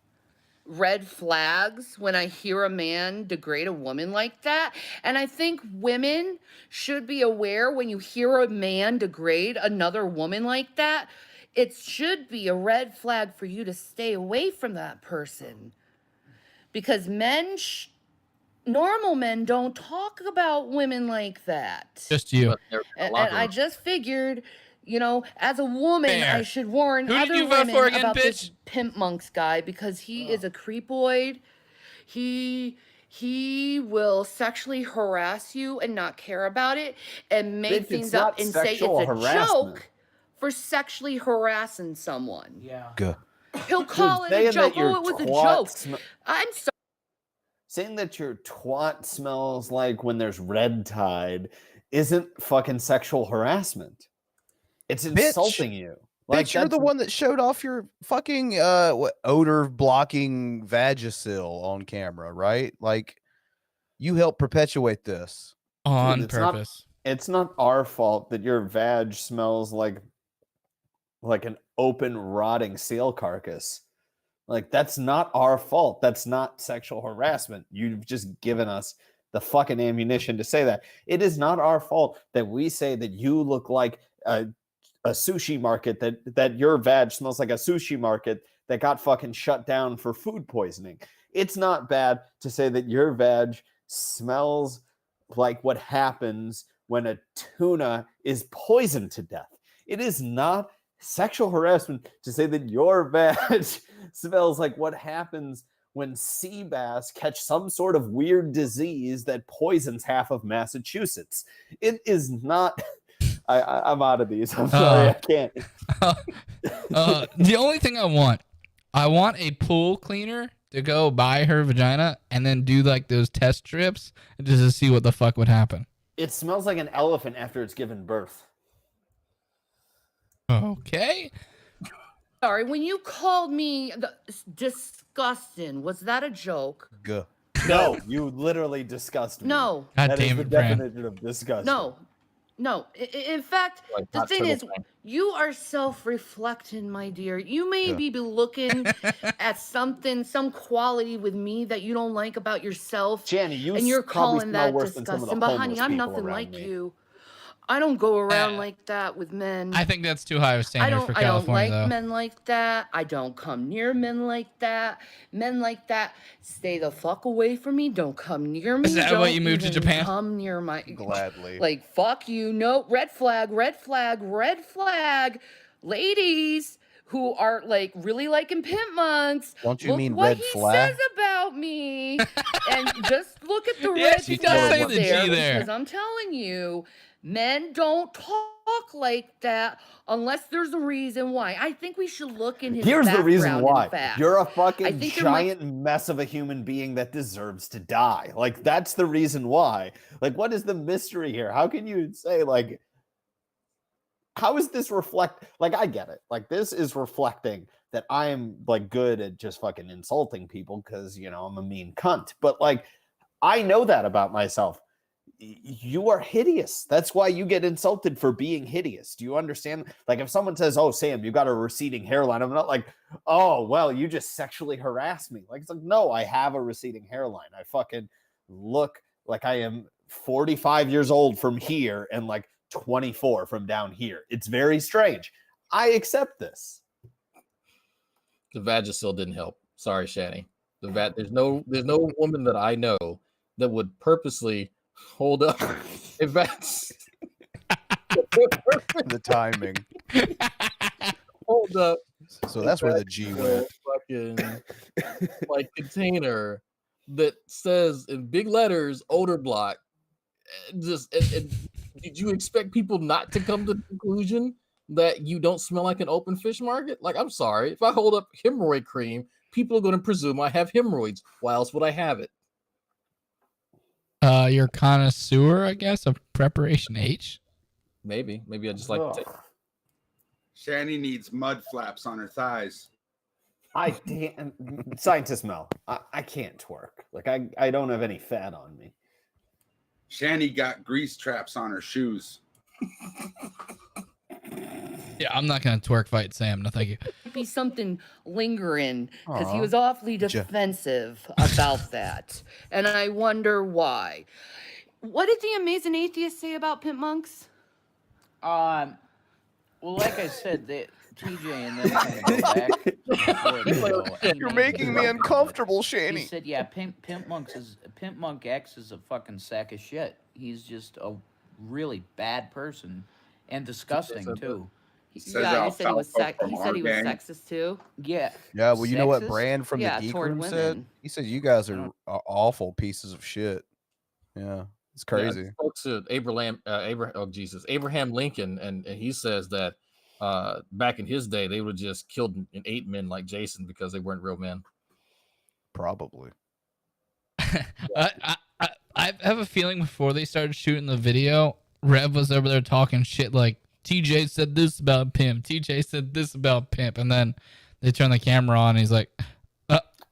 red flags when I hear a man degrade a woman like that. And I think women should be aware when you hear a man degrade another woman like that, it should be a red flag for you to stay away from that person. Because normal men don't talk about women like that. Just you. And I just figured, you know, as a woman, Fair. I should warn Who did other you vote women for again, about this bitch? Pimp Monks guy because he is a creepoid. He will sexually harass you and not care about it and make Bitch, things it's up not and say it's sexual a harassment. joke for sexually harassing someone. Yeah. Good. He'll call it a saying joke. that your Oh, it was a twat joke. I'm sorry. Saying that your twat smells like when there's red tide isn't fucking sexual harassment. It's insulting you. Bitch, you're the one that showed off your fucking odor blocking Vagisil on camera, right? Like, you helped perpetuate this on Dude, purpose. It's not our fault that your vag smells like an open rotting seal carcass. Like, that's not our fault. That's not sexual harassment. You've just given us the fucking ammunition to say that. It is not our fault that we say that you look like a sushi market, that your vag smells like a sushi market that got fucking shut down for food poisoning. It's not bad to say that your vag smells like what happens when a tuna is poisoned to death. It is not sexual harassment to say that your vag smells like what happens when sea bass catch some sort of weird disease that poisons half of Massachusetts. It is not. I'm out of these. I'm sorry, I can't. The only thing I want a pool cleaner to go by her vagina and then do like those test strips just to see what the fuck would happen. It smells like an elephant after it's given birth. Okay. Sorry, when you called me disgusting, was that a joke? Go. No, you literally disgust me. No. That is the definition of disgust. No. In fact, Like the hot thing turtle is, thing. you are self-reflecting, my dear. You may be looking at something, some quality with me that you don't like about yourself, Jenny, you and you're probably calling smell that worse than some of the disgusting. But honey, homeless I'm people nothing around like me. you. I don't go around like that with men. I think that's too high of a standard for I don't California, like though. men like that. I don't come near men like that. Men like that, stay the fuck away from me. Don't come near me. Is that don't why you moved to even Japan? Come near my. Gladly. Like, fuck you. No, red flag, red flag, red flag. Ladies who are like really liking Pimp Monks. Don't you look mean what red he flag? says about me. And just look at the Yeah, red she does say flag the G there. there. Because I'm telling you, men don't talk like that unless there's a reason why. I think we should look in his Here's the reason background, why. in fact. You're a I fucking think there might- giant mess of a human being that deserves to die. Like, that's the reason why. Like, what is the mystery here? How can you say, like, how is this like, I get it. Like, this is reflecting that I am, like, good at just fucking insulting people because, you know, I'm a mean cunt. But, like, I know that about myself. You are hideous. That's why you get insulted for being hideous. Do you understand? Like, if someone says, "Oh, Sam, you got a receding hairline," I'm not like, "Oh, well, you just sexually harassed me." Like, it's like, no, I have a receding hairline. I fucking look like I am 45 years old from here and like 24 from down here. It's very strange. I accept this. The Vagisil didn't help. Sorry, Shanny. There's no woman that I know that would purposely hold up a The timing. hold up. So that's where the G went. Fucking like container that says in big letters odor block. Just did you expect people not to come to the conclusion that you don't smell like an open fish market? Like, I'm sorry, if I hold up hemorrhoid cream, people are going to presume I have hemorrhoids. Why else would I have it? You're connoisseur, I guess, of preparation H. Maybe I just like to take. Shanny needs mud flaps on her thighs. Scientist Mel, I can't twerk. Like I don't have any fat on me. Shanny got grease traps on her shoes. Yeah, I'm not gonna twerk fight Sam. No, thank you. Be something lingering because he Aw. was awfully defensive about that, and I wonder why. What did the amazing atheist say about pimp monks? Well, like I said, TJ and them kind of go back. and forth, so You're making me uncomfortable, Shanny. He said, "Yeah, Pimp Monk X is a fucking sack of shit. He's just a really bad person and disgusting too." Yeah, he said he was sexist too. Yeah. Yeah, well, you know what Sexist? Bran from Yeah, the Geek toward Room women. said? He said you guys are awful pieces of shit. Yeah, it's crazy. Yeah, I spoke to Abraham Lincoln, and he says that back in his day they would just killed and ate men like Jason because they weren't real men. Probably. I have a feeling before they started shooting the video, Rev was over there talking shit like TJ said this about Pimp, TJ said this about Pimp, and then they turn the camera on and he's like,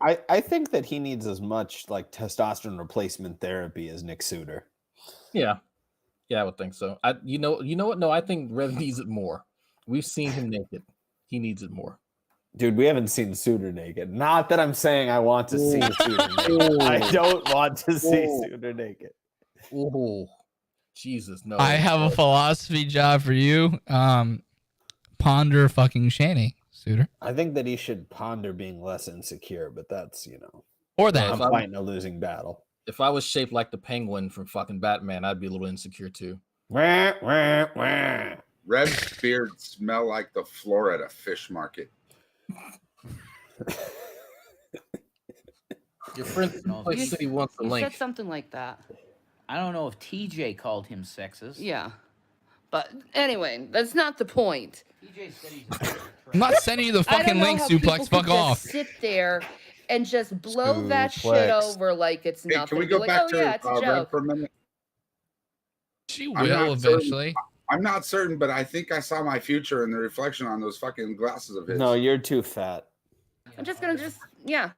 I think that he needs as much like testosterone replacement therapy as Nick Suter. Yeah, I would think so. You know what? No, I think Rev needs it more. We've seen him naked. He needs it more. Dude, we haven't seen Suter naked. Not that I'm saying I want to see Suter naked. I don't want to see Suter naked. Oh, Jesus, no. I have a philosophy job for you. Ponder fucking Shanny, Suter. I think that he should ponder being less insecure, but that's, Or that. I'm fighting a losing battle. If I was shaped like the penguin from fucking Batman, I'd be a little insecure too. Rev's beard smell like the floor at a fish market. Your friend from Place City wants the He link. said something like that. I don't know if TJ called him sexist. Yeah. But anyway, that's not the point. TJ said he's I'm not sending you the I don't fucking know link, how Suplex. people Fuck could off. just sit there and just blow that shit Suplex. over like it's Hey, nothing. can we Be go like, back oh, to yeah, it's a Rev joke. for a minute? She I'm will not certain- eventually. I'm not certain, but I think I saw my future in the reflection on those fucking glasses of his. No, you're too fat. I'm just gonna yeah.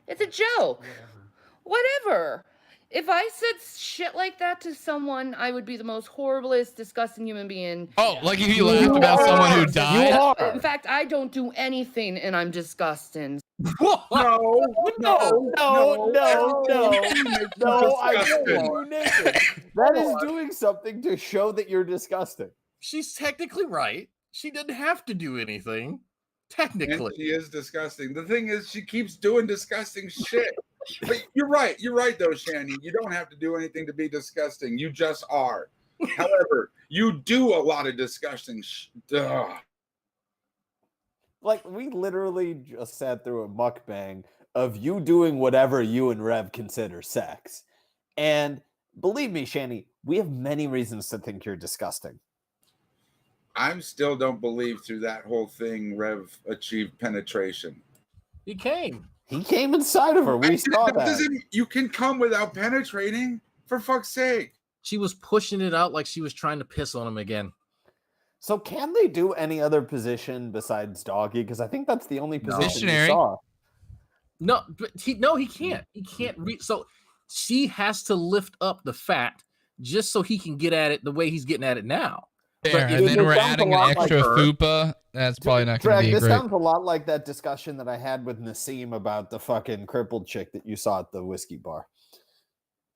It's a joke. Whatever. If I said shit like that to someone, I would be the most horriblest, disgusting human being. Oh, like if you laughed about someone who died? In fact, I don't do anything and I'm disgusting. No, I don't. That is doing something to show that you're disgusting. She's technically right. She didn't have to do anything. Technically. And she is disgusting. The thing is, she keeps doing disgusting shit. But you're right though, Shanny. You don't have to do anything to be disgusting. You just are. However, you do a lot of disgusting Like, we literally just sat through a mukbang of you doing whatever you and Rev consider sex. And believe me, Shanny, we have many reasons to think you're disgusting. I still don't believe through that whole thing Rev achieved penetration. He came inside of her. We saw that. You can come without penetrating, for fuck's sake. She was pushing it out like she was trying to piss on him again. So can they do any other position besides doggy? Because I think that's the only position we Missionary. saw. No, but he can't. He can't so she has to lift up the fat just so he can get at it the way he's getting at it now. There, But and then it we're sounds adding a an lot extra like her. fupa. That's probably not going Greg, to be this great. sounds a lot like that discussion that I had with Nassim about the fucking crippled chick that you saw at the whiskey bar.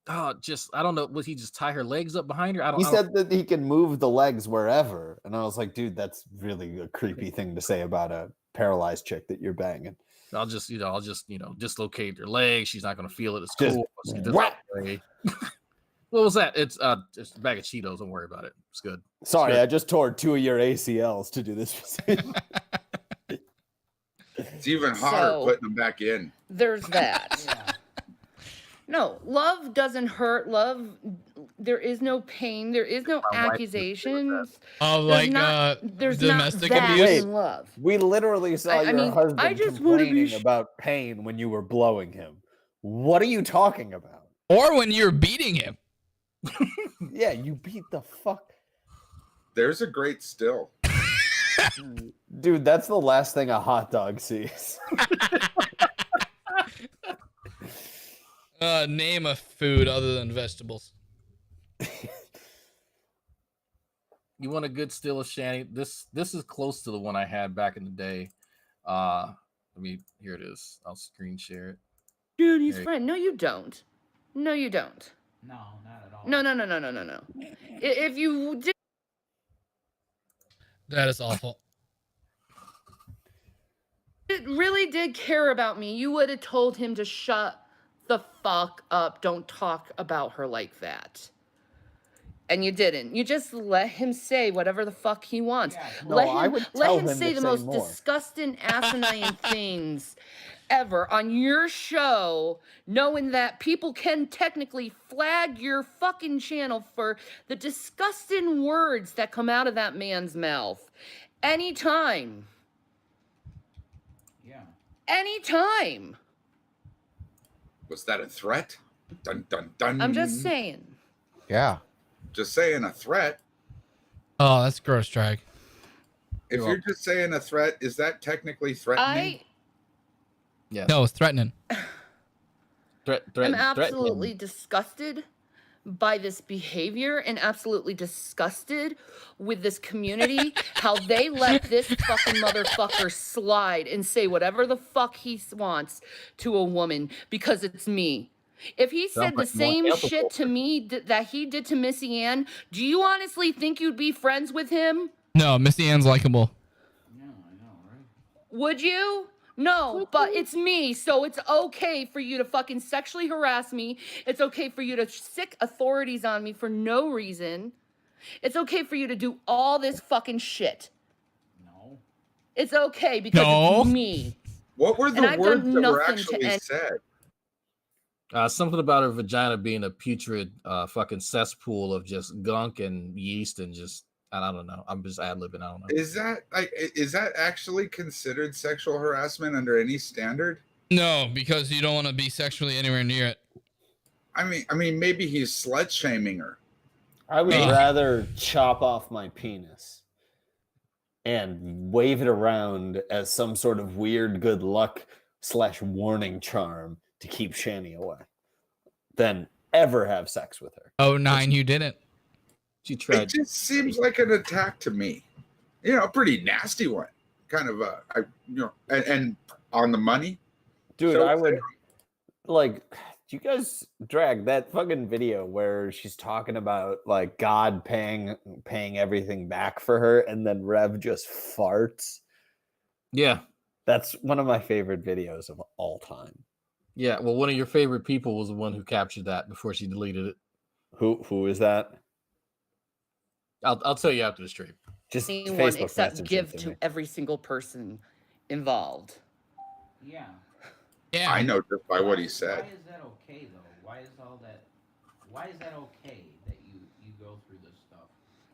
Oh, I don't know. Was he just tie her legs up behind her? He said that he can move the legs wherever. And I was like, dude, that's really a creepy thing to say about a paralyzed chick that you're banging. I'll just dislocate her legs. She's not going to feel it. It's Just cool. Let's get this whack. out of the way. What was that? It's just a bag of Cheetos. Don't worry about it. It's good. Sorry, It's good. I just tore 2 of your ACLs to do this. It's even hotter So- putting them back in. There's that. No, love doesn't hurt. Love There is no pain. There is no accusations. Oh, There's like not, there's domestic not that abuse. in love. We literally saw I your mean, husband I just wanna be complaining about pain when you were blowing him. What are you talking about? Or when you're beating him. Yeah, you beat the fuck. There's a great still. Dude, that's the last thing a hot dog sees. Name a food other than vegetables. You want a good still of Shanny? This is close to the one I had back in the day. Here it is. I'll screen share it. Dude, he's friend. No, you don't. No, you don't. No, not at all. No. If you did. That is awful. It really did care about me, you would have told him to shut the fuck up. Don't talk about her like that. And you didn't. You just let him say whatever the fuck he wants. No, I would let tell him him say to the say most more. disgusting, asinine things ever on your show, knowing that people can technically flag your fucking channel for the disgusting words that come out of that man's mouth. Anytime. Yeah. Anytime. Was that a threat? Dun dun dun. I'm just saying. Yeah. Just saying a threat. Oh, that's gross, Drag. If you're just saying a threat, is that technically threatening? Yes. No, it's threatening. I'm absolutely disgusted by this behavior and absolutely disgusted with this community, how they let this fucking motherfucker slide and say whatever the fuck he wants to a woman because it's me. If he said the same shit to me that he did to Missy Ann, do you honestly think you'd be friends with him? No, Missy Ann's likable. Would you? No, but it's me, so it's okay for you to fucking sexually harass me. It's okay for you to sick authorities on me for no reason. It's okay for you to do all this fucking shit. No. It's okay because it's me. What were the And I've words done that were nothing to actually end- said? Something about her vagina being a putrid fucking cesspool of just gunk and yeast and just I don't know. I'm just ad-libbing. I don't know. Is that actually considered sexual harassment under any standard? No, because you don't want to be sexually anywhere near it. I mean, maybe he's slut shaming her. I would rather chop off my penis and wave it around as some sort of weird good luck / warning charm to keep Shanny away than ever have sex with her. Oh, 9, you didn't. She tried. It just seems like an attack to me. You know, a pretty nasty one. Kind of and on the money. Dude, So I would do you guys drag that fucking video where she's talking about like God paying everything back for her and then Rev just farts? Yeah. That's one of my favorite videos of all time. Yeah, well, one of your favorite people was the one who captured that before she deleted it. Who is that? I'll tell you after the stream. Just anyone Facebook except message give it to me. every single person involved. Yeah. Yeah. I know just by what he said. Why is that okay though? Why is that okay that you go through this stuff?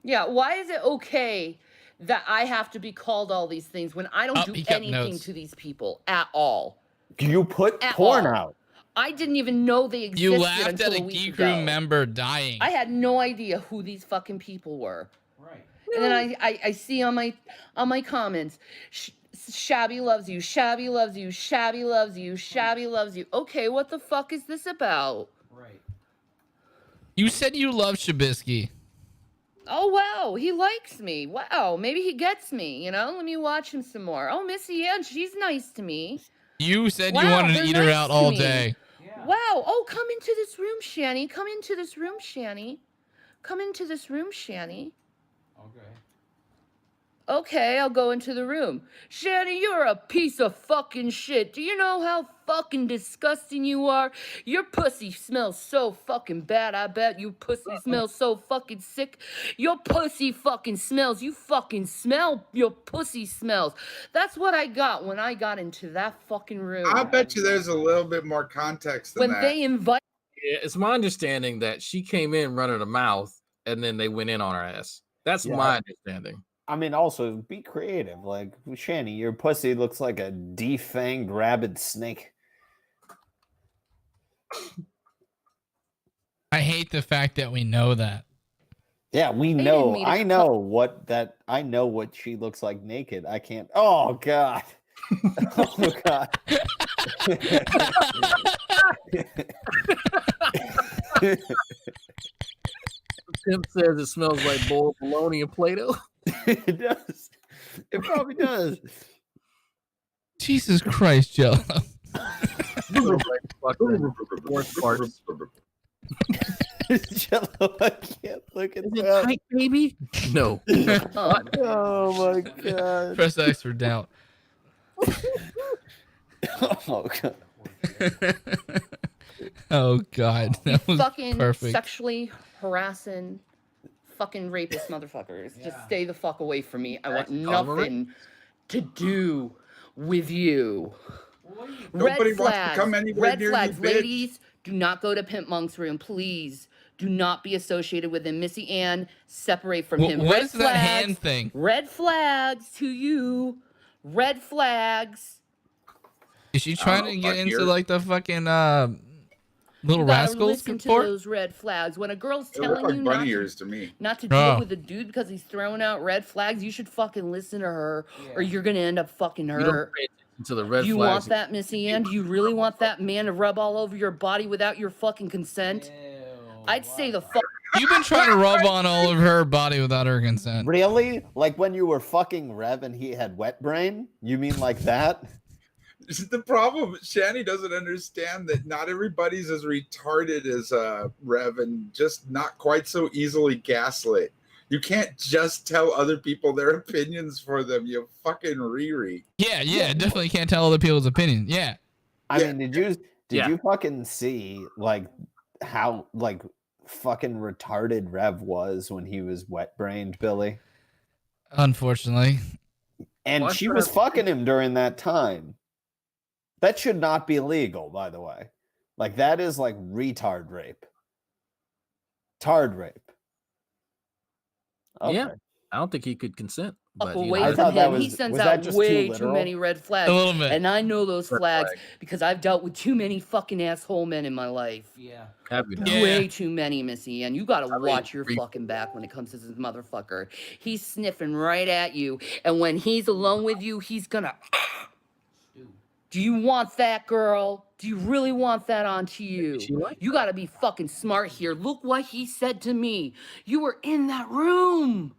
Yeah, why is it okay that I have to be called all these things when I don't do he kept anything notes. to these people at all? You put At porn all. out. I didn't even know they existed You laughed until at a a week Geek ago. Room member dying. I had no idea who these fucking people were. Right. And then I see on my comments, Shabby loves you, Shabby loves you, Shabby loves you, Shabby loves you. Okay, what the fuck is this about? Right. You said you love Shabisky. Oh, wow, he likes me. Wow, maybe he gets me, you know? Let me watch him some more. Oh, Missy Ann, she's nice to me. You said you Wow, wanted to they're eat her nice out to all me. day. Wow, oh, come into this room, Shanny. Come into this room, Shanny. Come into this room, Shanny. Okay. Okay, I'll go into the room. Shanny, you're a piece of fucking shit. Do you know how fucking disgusting you are? Your pussy smells so fucking bad, I bet. Your pussy smells so fucking sick. Your pussy fucking smells. You fucking smell. Your pussy smells. That's what I got when I got into that fucking room. I bet you there's a little bit more context than When that. they invite Yeah, it's my understanding that she came in running her mouth and then they went in on her ass. That's Yeah. my understanding. I mean, also be creative. Like, Shanny, your pussy looks like a defanged rabid snake. I hate the fact that we know that. Yeah, we didn't know. mean to I know what that. I know what she looks like naked. I can't. Oh God. Oh God. Tim says it smells like boiled bologna and Play-Doh. It does. It probably does. Jesus Christ, Jello. Worst parts. Jello, I can't look at Is it that. tight, baby? No. Oh my God. Press X for doubt. Oh God. Oh God, that was Fucking perfect. sexually harassing fucking rapist motherfuckers. Just stay the fuck away from me. I want nothing to do with you. Nobody Red wants to come flags. anywhere Red near flags. you, bitch. Ladies, do not go to Pimp Monk's room. Please do not be associated with him. Missy Ann, separate from him. What Red is that flags, hand thing? Red flags to you. Red flags. Is she trying to get into like the fucking Little You gotta Rascals listen to report? those red flags. When a girl's They look telling like you bunny ears to me. not to deal Oh. with a dude because he's throwing out red flags, you should fucking listen to her, or you're gonna end up fucking You don't her. pay attention to the red Do you flags. want that, Missy Ann? Do you really want that man to rub all over your body without your fucking consent? I'd say the fuck. You've been trying to rub on all of her body without her consent. Really? Like when you were fucking Rev and he had wet brain? You mean like that? The problem, Shanny doesn't understand that not everybody's as retarded as Rev and just not quite so easily gaslit. You can't just tell other people their opinions for them, you fucking Riri. Yeah, definitely can't tell other people's opinion. Yeah. I mean, did you fucking see like how like fucking retarded Rev was when he was wet brained, Billy? Unfortunately. And Well, she was fucking him during that time. That should not be legal, by the way. Like that is like retard rape. Tard rape. Okay. Yeah, I don't think he could consent. Fuck But, you away know, from him. He sends out way too many red flags. A little bit. And I know those Red flags flag. because I've dealt with too many fucking asshole men in my life. Yeah. Have you now? Way too many, Missy, and you gotta I mean, watch your fucking back when it comes to this motherfucker. He's sniffing right at you, and when he's alone with you, he's gonna. Do you want that, girl? Do you really want that onto you? You gotta be fucking smart here. Look what he said to me. You were in that room.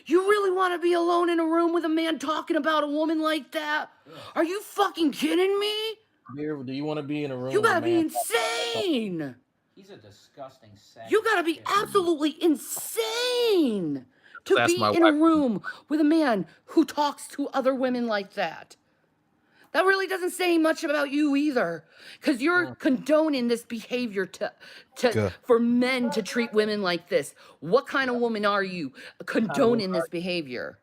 You really want to be alone in a room with a man talking about a woman like that? Are you fucking kidding me? Dear, do you want to be in a room? You with a gotta be man? insane. He's a disgusting sack. You gotta be absolutely insane to That's be my in a wife. room with a man who talks to other women like that. That really doesn't say much about you either, because you're condoning this behavior Good. for men to treat women like this. What kind of woman are you condoning this behavior?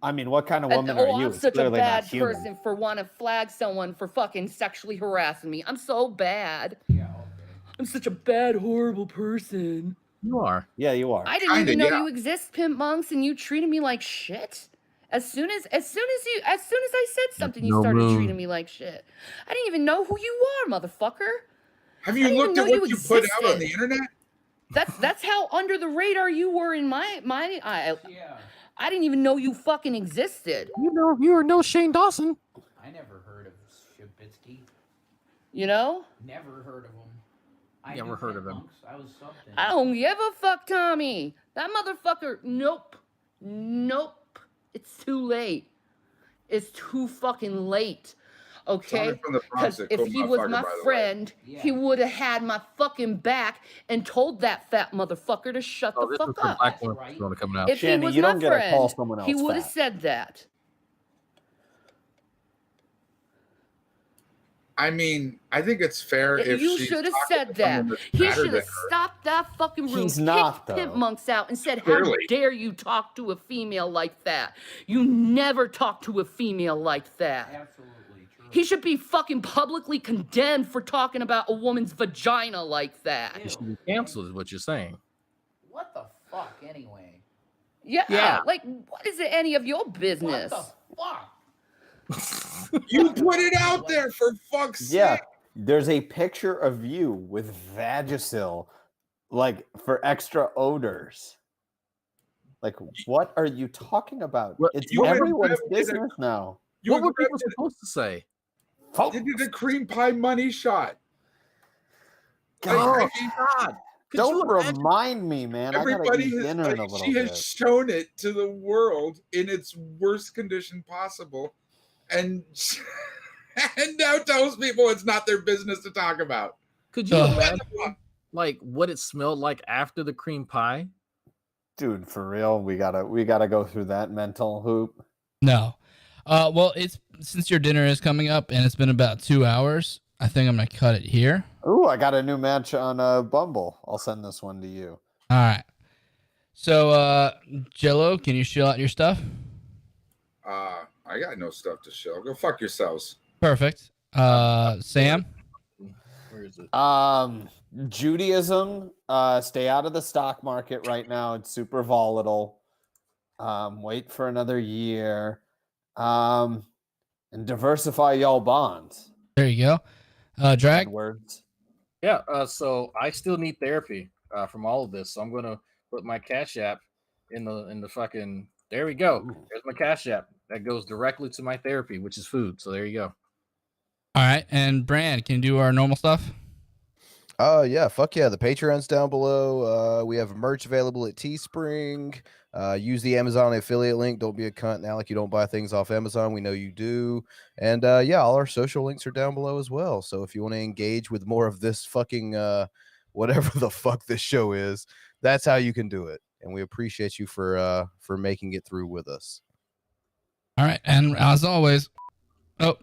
I mean, what kind of And, woman oh, are you? I'm It's such a clearly not bad human. person for want to flag someone for fucking sexually harassing me. I'm so bad. I'm such a bad, horrible person. You are. Yeah, you are. I didn't even Kinda, know yeah. you exist, Pimp Monks, and you treated me like shit. As soon as I said something, you No started moon. treating me like shit. I didn't even know who you are, motherfucker. Have I you didn't looked even at know what you you put out on the existed. internet? That's how under the radar you were in my eye. Yeah. I didn't even know you fucking existed. You know, you are no Shane Dawson. I never heard of Shabitsky. You know? Never heard of him. I Never knew heard of him. Monks. I was something. I don't give a fuck, Tommy. That motherfucker. Nope. It's too late. It's too fucking late. Okay? Tommy from the Bronx Because is a if cool he was motherfucker, my by the way. friend, Yeah. he would have had my fucking back and told that fat motherfucker to shut Oh, the this is fuck the up. black one right. going to coming out. If he Shanny, was you my don't get to call friend, someone he else would have fat. said that. I mean, I think it's fair if You she's should have talking said to that. someone that's He fatter should than have her. stopped that fucking room, He's not, kicked Pimp though. Monks out, and said, Clearly. how dare you talk to a female like that? You never talk to a female like that. Absolutely true. He should be fucking publicly condemned for talking about a woman's vagina like that. He should be canceled, is what you're saying. What the fuck, anyway? Yeah, like, what is it any of your business? What the fuck? You put it out there, for fuck's Yeah, sake. there's a picture of you with Vagisil, like for extra odors. Like, what are you talking about? It's you everyone's did business now. What were people supposed to say? You did a cream pie money shot. God. God. Don't remind me, man. Everybody I gotta eat has, dinner in a like, little she bit. has shown it to the world in its worst condition possible, and and now tells people it's not their business to talk about. Could you imagine, like, what it smelled like after the cream pie? Dude, for real, we gotta go through that mental hoop. No. Well, it's since your dinner is coming up and it's been about 2 hours, I think I'm gonna cut it here. Ooh, I got a new match on Bumble. I'll send this one to you. All right. So, Jello, can you shill out your stuff? I got no stuff to show. Go fuck yourselves. Perfect. Sam? Where is it? Judaism, stay out of the stock market right now. It's super volatile. Wait for another year. And diversify y'all bonds. There you go. Drag? Words. Yeah, so I still need therapy from all of this. So I'm gonna put my Cash App in the fucking. There we go. There's my Cash App. That goes directly to my therapy, which is food. So there you go. All right. And Bran, can you do our normal stuff? Yeah, fuck yeah. The Patreon's down below. We have merch available at Teespring. Use the Amazon affiliate link. Don't be a cunt now like you don't buy things off Amazon. We know you do. And yeah, all our social links are down below as well. So if you want to engage with more of this fucking whatever the fuck this show is, that's how you can do it. And we appreciate you for making it through with us. All right. And as always, oh,